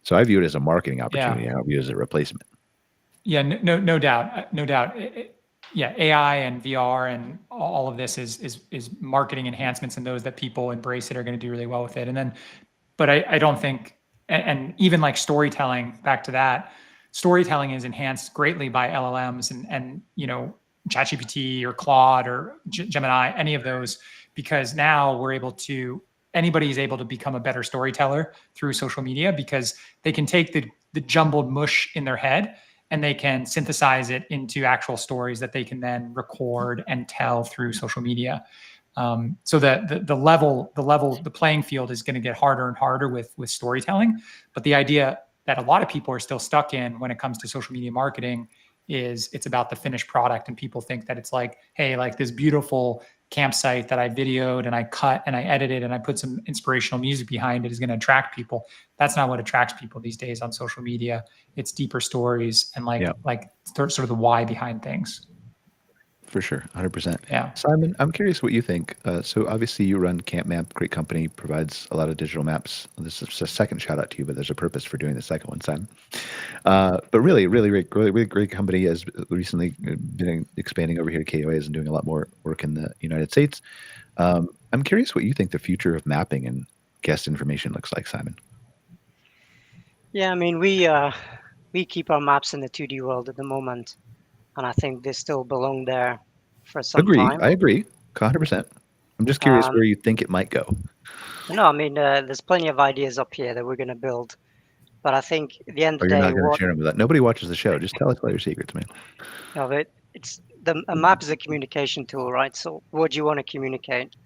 So I view it as a marketing opportunity. I don't view it as a replacement.
Yeah, no doubt, no doubt. AI and VR and all of this is marketing enhancements, and those that people embrace it are going to do really well with it. And then, but I don't think, and even like storytelling, back to that, storytelling is enhanced greatly by LLMs and ChatGPT or Claude or Gemini, any of those. Because now anybody is able to become a better storyteller through social media, because they can take the jumbled mush in their head and they can synthesize it into actual stories that they can then record and tell through social media. So the playing field is going to get harder and harder with storytelling. But the idea that a lot of people are still stuck in when it comes to social media marketing is it's about the finished product. And people think that it's like, hey, like this beautiful campsite that I videoed and I cut and I edited and I put some inspirational music behind it is going to attract people. That's not what attracts people these days on social media. It's deeper stories and like sort of the why behind things.
For sure, 100%.
Yeah.
Simon, I'm curious what you think. So obviously you run Camp Map, great company, provides a lot of digital maps. This is a second shout out to you, but there's a purpose for doing the second one, Simon. But really great company, has recently been expanding over here to KOAs and doing a lot more work in the United States. I'm curious what you think the future of mapping and guest information looks like, Simon.
Yeah, I mean, we keep our maps in the 2D world at the moment, and I think they still belong there for some time.
I agree, 100%. I'm just curious
Um,
where you think it might go.
No, I mean, there's plenty of ideas up here that we're going to build, but I think at the end of
Or
the
you're
day,
not going to
what
share them with that. Nobody watches the show. Just tell us all your secrets, man.
of it, a map is a communication tool, right? So what do you want to communicate?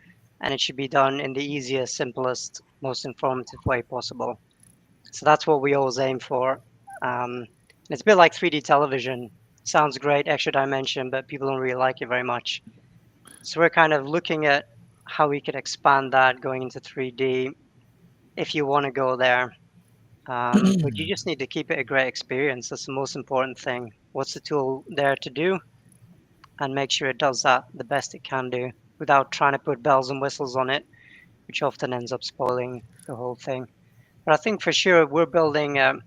And it should be done in the easiest, simplest, most informative way possible. So that's what we always aim for. It's a bit like 3D television. Sounds great, extra dimension, but people don't really like it very much. So we're kind of looking at how we could expand that going into 3D if you want to go there. But you just need to keep it a great experience. That's the most important thing. What's the tool there to do? And make sure it does that the best it can do without trying to put bells and whistles on it, which often ends up spoiling the whole thing. But I think for sure we're building a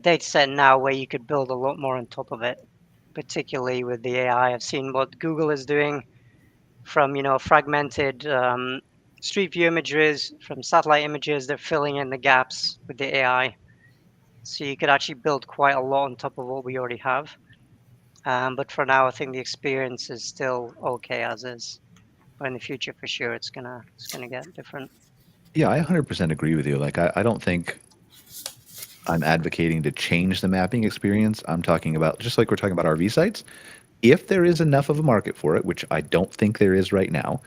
data set now where you could build a lot more on top of it, particularly with the AI. I've seen what Google is doing from fragmented street view images, from satellite images. They're filling in the gaps with the AI. So you could actually build quite a lot on top of what we already have. But for now, I think the experience is still okay as is. But in the future, for sure, it's gonna get different.
Yeah, I 100% agree with you. Like, I don't think I'm advocating to change the mapping experience. I'm talking about, just like we're talking about RV sites, if there is enough of a market for it, which I don't think there is right now,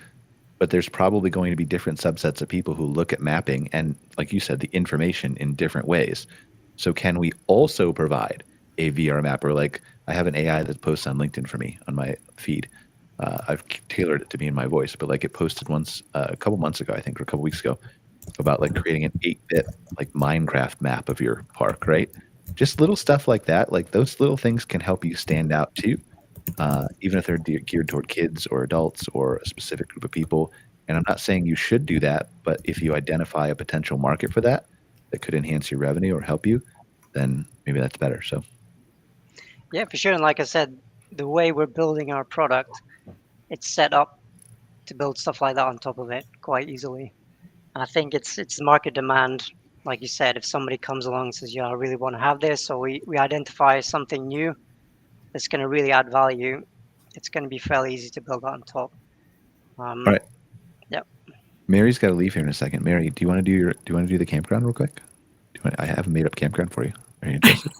but there's probably going to be different subsets of people who look at mapping and, like you said, the information in different ways. So can we also provide a VR map? Or like, I have an AI that posts on LinkedIn for me on my feed. I've tailored it to me in my voice, but like it posted once a couple months ago, I think, or a couple weeks ago, about like creating an 8-bit like Minecraft map of your park, right? Just little stuff like that. Like those little things can help you stand out too, even if they're geared toward kids or adults or a specific group of people. And I'm not saying you should do that, but if you identify a potential market for that that could enhance your revenue or help you, then maybe that's better. So
Yeah, for sure. And like I said, the way we're building our product, it's set up to build stuff like that on top of it quite easily. And I think it's market demand. Like you said, if somebody comes along and says, yeah, I really want to have this, or we identify something new that's going to really add value, it's going to be fairly easy to build that on top.
all right.
Yep.
Mary's got to leave here in a second. Mary, do you want to do the campground real quick? I have a made up campground for you. Are you interested?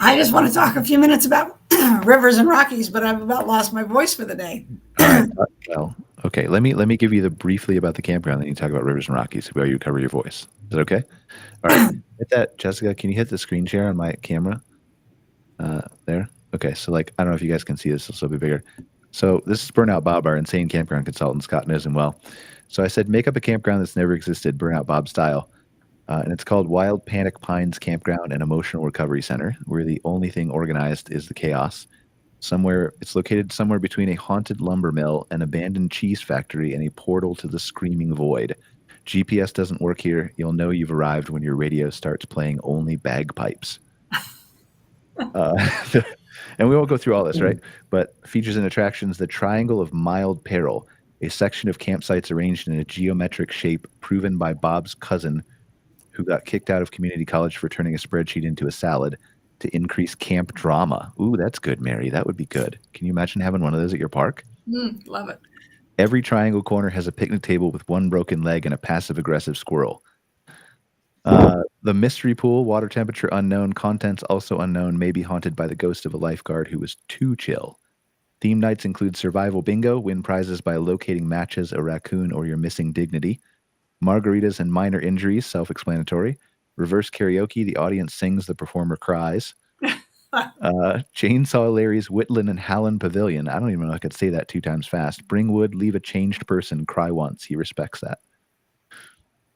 I just want to talk a few minutes about rivers and Rockies, but I've about lost my voice for the day.
All right. Well, okay. Let me give you the briefly about the campground, then you talk about rivers and Rockies while you recover your voice. Is that okay? All right. Hit that, Jessica. Can you hit the screen share on my camera? There. Okay. So like, I don't know if you guys can see this. This will be bigger. So this is Burnout Bob, our insane campground consultant. Scott knows him well. So I said, make up a campground that's never existed, Burnout Bob style. And it's called Wild Panic Pines Campground and Emotional Recovery Center, where the only thing organized is the chaos. It's located somewhere between a haunted lumber mill, an abandoned cheese factory, and a portal to the screaming void. GPS doesn't work here. You'll know you've arrived when your radio starts playing only bagpipes. And we won't go through all this, right? But features and attractions: the Triangle of Mild Peril, a section of campsites arranged in a geometric shape proven by Bob's cousin, who got kicked out of community college for turning a spreadsheet into a salad, to increase camp drama. Ooh, that's good, Mary. That would be good. Can you imagine having one of those at your park?
Love it.
Every triangle corner has a picnic table with one broken leg and a passive-aggressive squirrel. The mystery pool, water temperature unknown, contents also unknown, may be haunted by the ghost of a lifeguard who was too chill. Theme nights include survival bingo, win prizes by locating matches, a raccoon, or your missing dignity. Margaritas and minor injuries, self-explanatory. Reverse karaoke, the audience sings, the performer cries. Chainsaw Larry's Whitland and Hallen Pavilion. I don't even know if I could say that 2 times fast. Bring wood, leave a changed person, cry once. He respects that.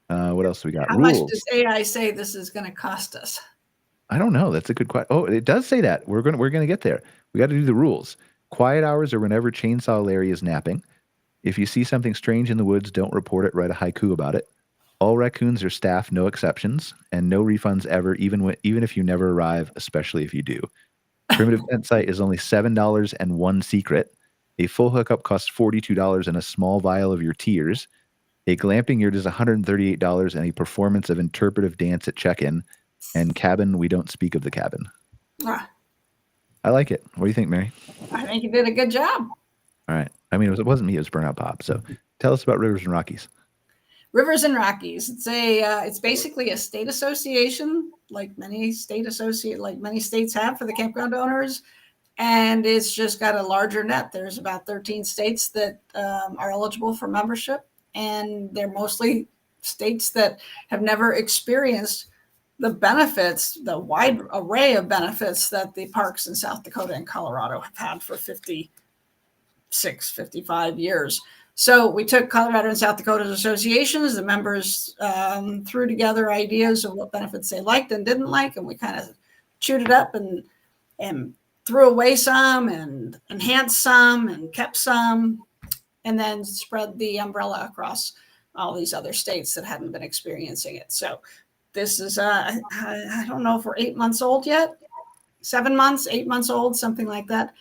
What else do we got?
How
Rules.
much does AI say this is going to cost us?
I don't know. That's a good question. Oh, it does say that. We're gonna get there. We got to do the rules. Quiet hours are whenever Chainsaw Larry is napping. If you see something strange in the woods, don't report it. Write a haiku about it. All raccoons are staffed, no exceptions, and no refunds ever, even if you never arrive, especially if you do. Primitive tent site is only $7 and one secret. A full hookup costs $42 and a small vial of your tears. A glamping yurt is $138 and a performance of interpretive dance at check-in. And cabin, we don't speak of the cabin.
Ah,
I like it. What do you think, Mary?
I think you did a good job.
All right. I mean, it wasn't me. It was Burnout Pop. So tell us about Rivers and Rockies.
Rivers and Rockies. It's basically a state association, like many states have for the campground owners, and it's just got a larger net. There's about 13 states that are eligible for membership, and they're mostly states that have never experienced the benefits, the wide array of benefits that the parks in South Dakota and Colorado have had for 55 years. So we took Colorado and South Dakota's associations. The members threw together ideas of what benefits they liked and didn't like, and we kind of chewed it up and threw away some and enhanced some and kept some, and then spread the umbrella across all these other states that hadn't been experiencing it. So this is, I don't know if we're 8 months old yet, 7 months, 8 months old, something like that.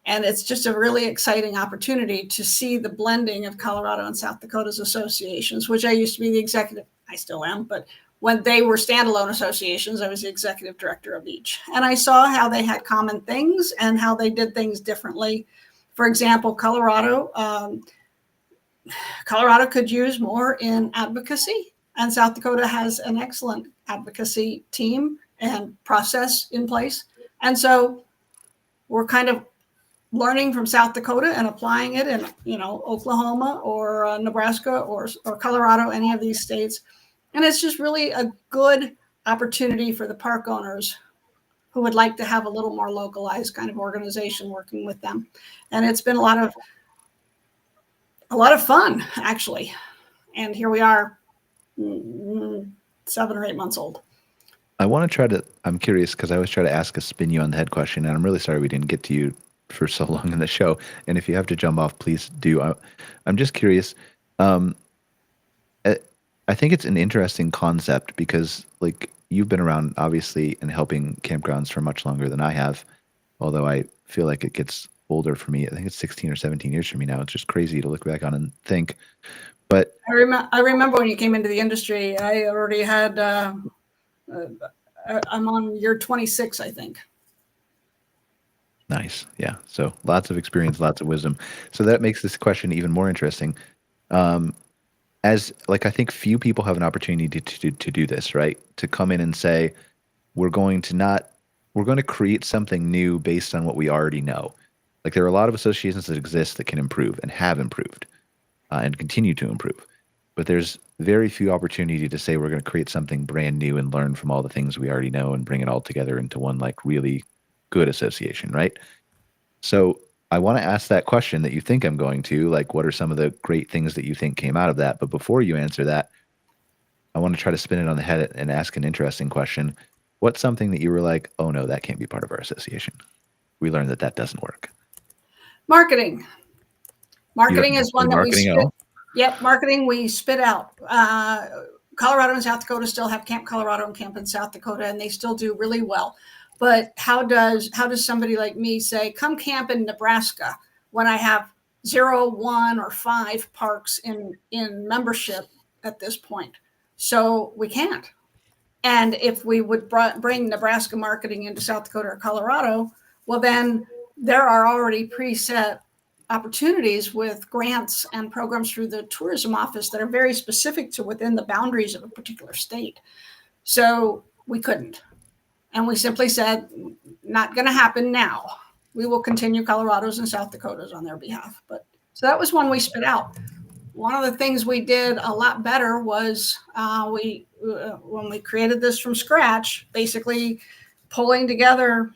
And it's just a really exciting opportunity to see the blending of Colorado and South Dakota's associations, which I used to be the executive, I still am, but when they were standalone associations, I was the executive director of each. And I saw how they had common things and how they did things differently. For example, Colorado could use more in advocacy, and South Dakota has an excellent advocacy team and process in place. And so we're kind of learning from South Dakota and applying it in, Oklahoma or Nebraska or Colorado, any of these states. And it's just really a good opportunity for the park owners who would like to have a little more localized kind of organization working with them. And it's been a lot of fun, actually. And here we are, 7 or 8 months old.
I'm curious because I always try to ask a spin you on the head question, and I'm really sorry we didn't get to you for so long in the show. And if you have to jump off, please do. I'm just curious. I think it's an interesting concept because, like, you've been around, obviously, and helping campgrounds for much longer than I have, although I feel like it gets older for me. I think it's 16 or 17 years for me now. It's just crazy to look back on and think. But
I remember when you came into the industry, I already had, I'm on year 26, I think.
Nice. Yeah. So lots of experience, lots of wisdom. So that makes this question even more interesting. I think few people have an opportunity to do this, right? To come in and say, we're going to create something new based on what we already know. Like, there are a lot of associations that exist that can improve and have improved and continue to improve. But there's very few opportunity to say we're going to create something brand new and learn from all the things we already know and bring it all together into one, like, really good association, right? So I want to ask that question that you think I'm going to, like, what are some of the great things that you think came out of that? But before you answer that, I want to try to spin it on the head and ask an interesting question. What's something that you were like, oh no, that can't be part of our association? We learned that doesn't work.
Marketing. Marketing is one that marketing we spit out. Colorado and South Dakota still have Camp Colorado and Camp in South Dakota, and they still do really well. But how does somebody like me say, come camp in Nebraska when I have 0, 1, or 5 parks in membership at this point? So we can't. And if we would bring Nebraska marketing into South Dakota or Colorado, well, then there are already preset opportunities with grants and programs through the tourism office that are very specific to within the boundaries of a particular state. So we couldn't. And we simply said, not going to happen now. We will continue Colorado's and South Dakota's on their behalf. So that was one we spit out. One of the things we did a lot better was when we created this from scratch, basically pulling together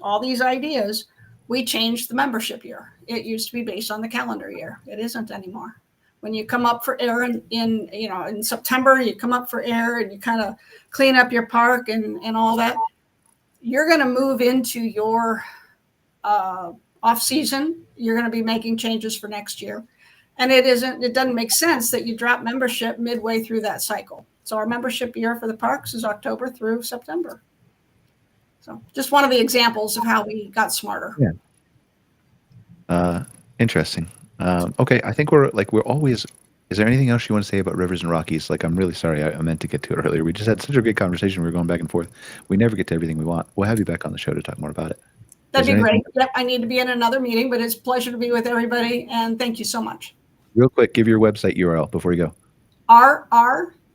all these ideas, we changed the membership year. It used to be based on the calendar year. It isn't anymore. when you come up for air in September, you come up for air and you kind of clean up your park and all that, you're going to move into your off season. You're going to be making changes for next year. And it doesn't make sense that you drop membership midway through that cycle. So our membership year for the parks is October through September. So just one of the examples of how we got smarter.
Yeah. Interesting. Okay. I think we're always, is there anything else you want to say about Rivers and Rockies? Like, I'm really sorry. I meant to get to it earlier. We just had such a good conversation. We were going back and forth. We never get to everything we want. We'll have you back on the show to talk more about it.
That'd be great. Yep. I need to be in another meeting, but it's a pleasure to be with everybody. And thank you so much.
Real quick, give your website URL before you go.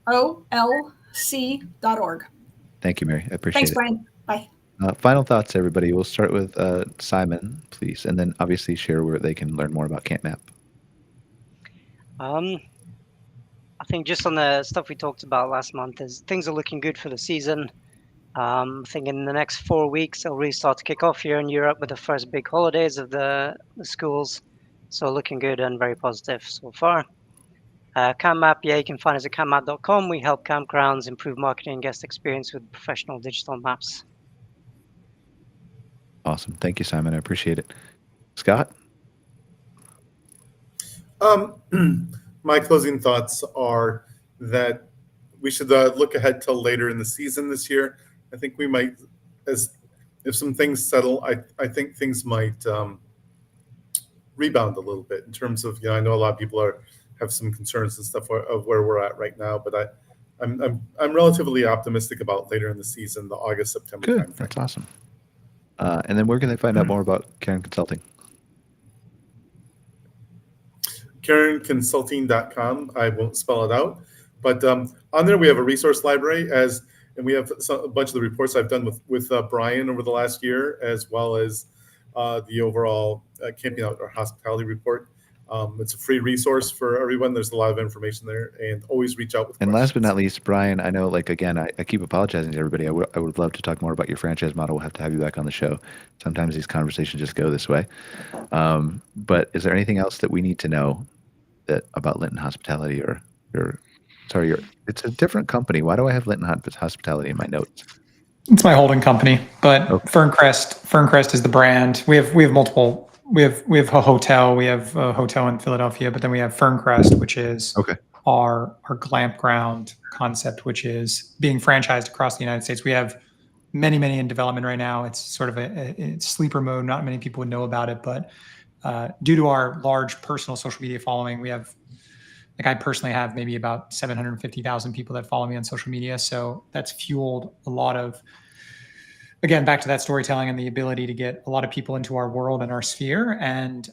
rrolc.org.
Thank you, Mary. I appreciate
Thanks,
it.
Brian. Bye.
Final thoughts, everybody. We'll start with Simon, please, and then obviously share where they can learn more about Camp Map.
I think just on the stuff we talked about last month, is things are looking good for the season. I think in the next 4 weeks, it'll really start to kick off here in Europe with the first big holidays of the schools. So looking good and very positive so far. Camp Map, you can find us at campmap.com. We help campgrounds improve marketing and guest experience with professional digital maps.
Awesome. Thank you, Simon. I appreciate it. Scott?
My closing thoughts are that we should look ahead till later in the season this year. I think we might, if some things settle, I think things might rebound a little bit in terms of, I know a lot of people have some concerns and stuff of where we're at right now, but I'm relatively optimistic about later in the season, the August, September
Good.
timeframe.
That's awesome. And then where can they find out more about Cairn Consulting?
CairnConsulting.com. I won't spell it out, but on there we have a resource library, and we have a bunch of the reports I've done with Brian over the last year, as well as the overall camping outdoor hospitality report. It's a free resource for everyone. There's a lot of information there, and always reach out with
And
questions.
last but not least, Brian, I know, again, I keep apologizing to everybody. I would love to talk more about your franchise model. We'll have to have you back on the show. Sometimes these conversations just go this way. But is there anything else that we need to know about Linton Hospitality it's a different company. Why do I have Linton Hospitality in my notes?
It's my holding company, but
Okay.
Ferncrest is the brand. We have multiple. We have a hotel. We have a hotel in Philadelphia, but then we have Ferncrest, which is our Campground concept, which is being franchised across the United States. We have many in development right now. It's sort of it's sleeper mode. Not many people would know about it, but due to our large personal social media following, we have, I personally have maybe about 750,000 people that follow me on social media. So that's fueled a lot of, again, back to that storytelling and the ability to get a lot of people into our world and our sphere. And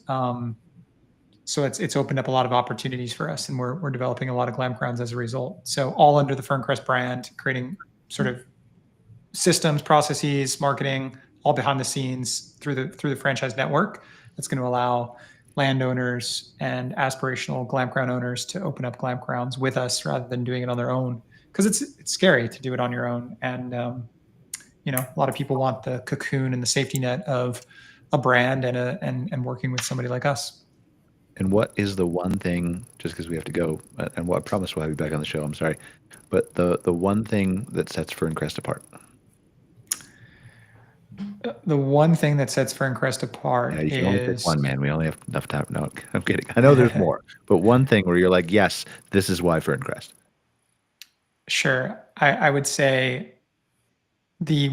so it's opened up a lot of opportunities for us, and we're developing a lot of Campgrounds as a result. So all under the Ferncrest brand, creating sort of systems, processes, marketing, all behind the scenes through the franchise network. That's going to allow landowners and aspirational Campground owners to open up Campgrounds with us rather than doing it on their own, because it's scary to do it on your own. And a lot of people want the cocoon and the safety net of a brand and working with somebody like us.
And what is the one thing, just because we have to go, and I promise we'll have you back on the show, I'm sorry, but the one thing that sets Ferncrest apart?
The one thing that sets Ferncrest apart
You can only pick
is
one, man. We only have enough time. No, I'm kidding. I know there's more, but one thing where you're like, yes, this is why Ferncrest.
Sure. I would say the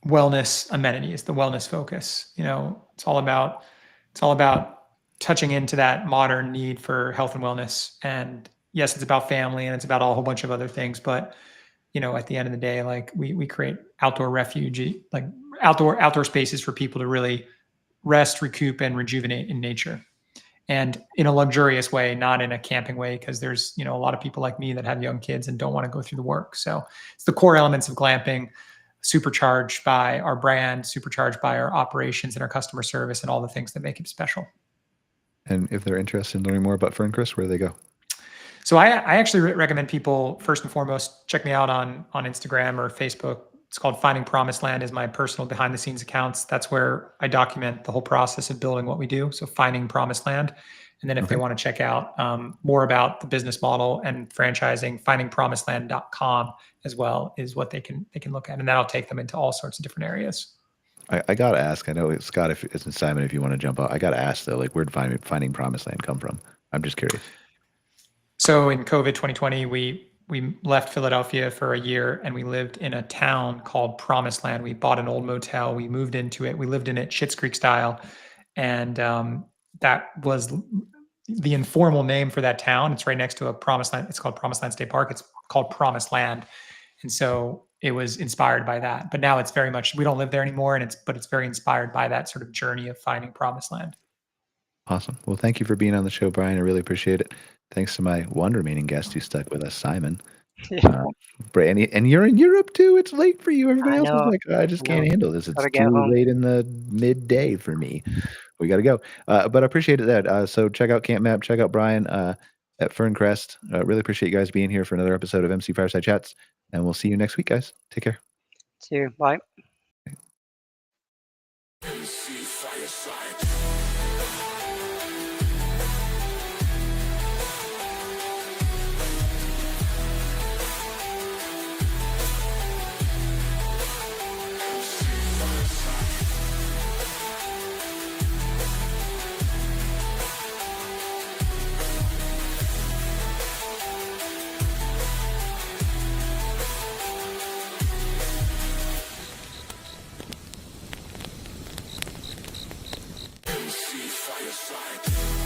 wellness amenities, the wellness focus. It's all about touching into that modern need for health and wellness. And yes, it's about family and it's about a whole bunch of other things. But at the end of the day, we create outdoor refuge, outdoor spaces for people to really rest, recoup, and rejuvenate in nature, and in a luxurious way, not in a camping way, because there's a lot of people like me that have young kids and don't want to go through the work. So it's the core elements of glamping, supercharged by our brand, supercharged by our operations and our customer service and all the things that make it special. And
if they're interested in learning more about Ferncrest, where do they go?
So I actually recommend people, first and foremost, check me out on Instagram or Facebook. It's called Finding Promised Land, is my personal behind the scenes accounts. That's where I document the whole process of building what we do. So Finding Promised Land. And then if they want to check out more about the business model and franchising, findingpromiseland.com as well is what they can look at. And that'll take them into all sorts of different areas.
I got to ask, I know Scott, if it's Simon, if you want to jump out, I got to ask though, like where'd Finding Promised Land come from? I'm just curious.
So in COVID 2020, we left Philadelphia for a year and we lived in a town called Promised Land. We bought an old motel. We moved into it. We lived in it Schitt's Creek style. And that was the informal name for that town. It's right next to a Promised Land. It's called Promised Land State Park. It's called Promised Land. And so it was inspired by that. But now it's very much, we don't live there anymore. But it's very inspired by that sort of journey of finding Promised Land.
Awesome. Well, thank you for being on the show, Brian. I really appreciate it. Thanks to my one remaining guest who stuck with us, Simon. And you're in Europe too. It's late for you. Everybody else is like, I just can't handle this. It's too late in the midday for me. We got to go. But I appreciate that. So check out Camp Map. Check out Brian at Ferncrest. Really appreciate you guys being here for another episode of MC Fireside Chats. And we'll see you next week, guys. Take care.
See you. Bye.
MC Fireside. MC Fireside.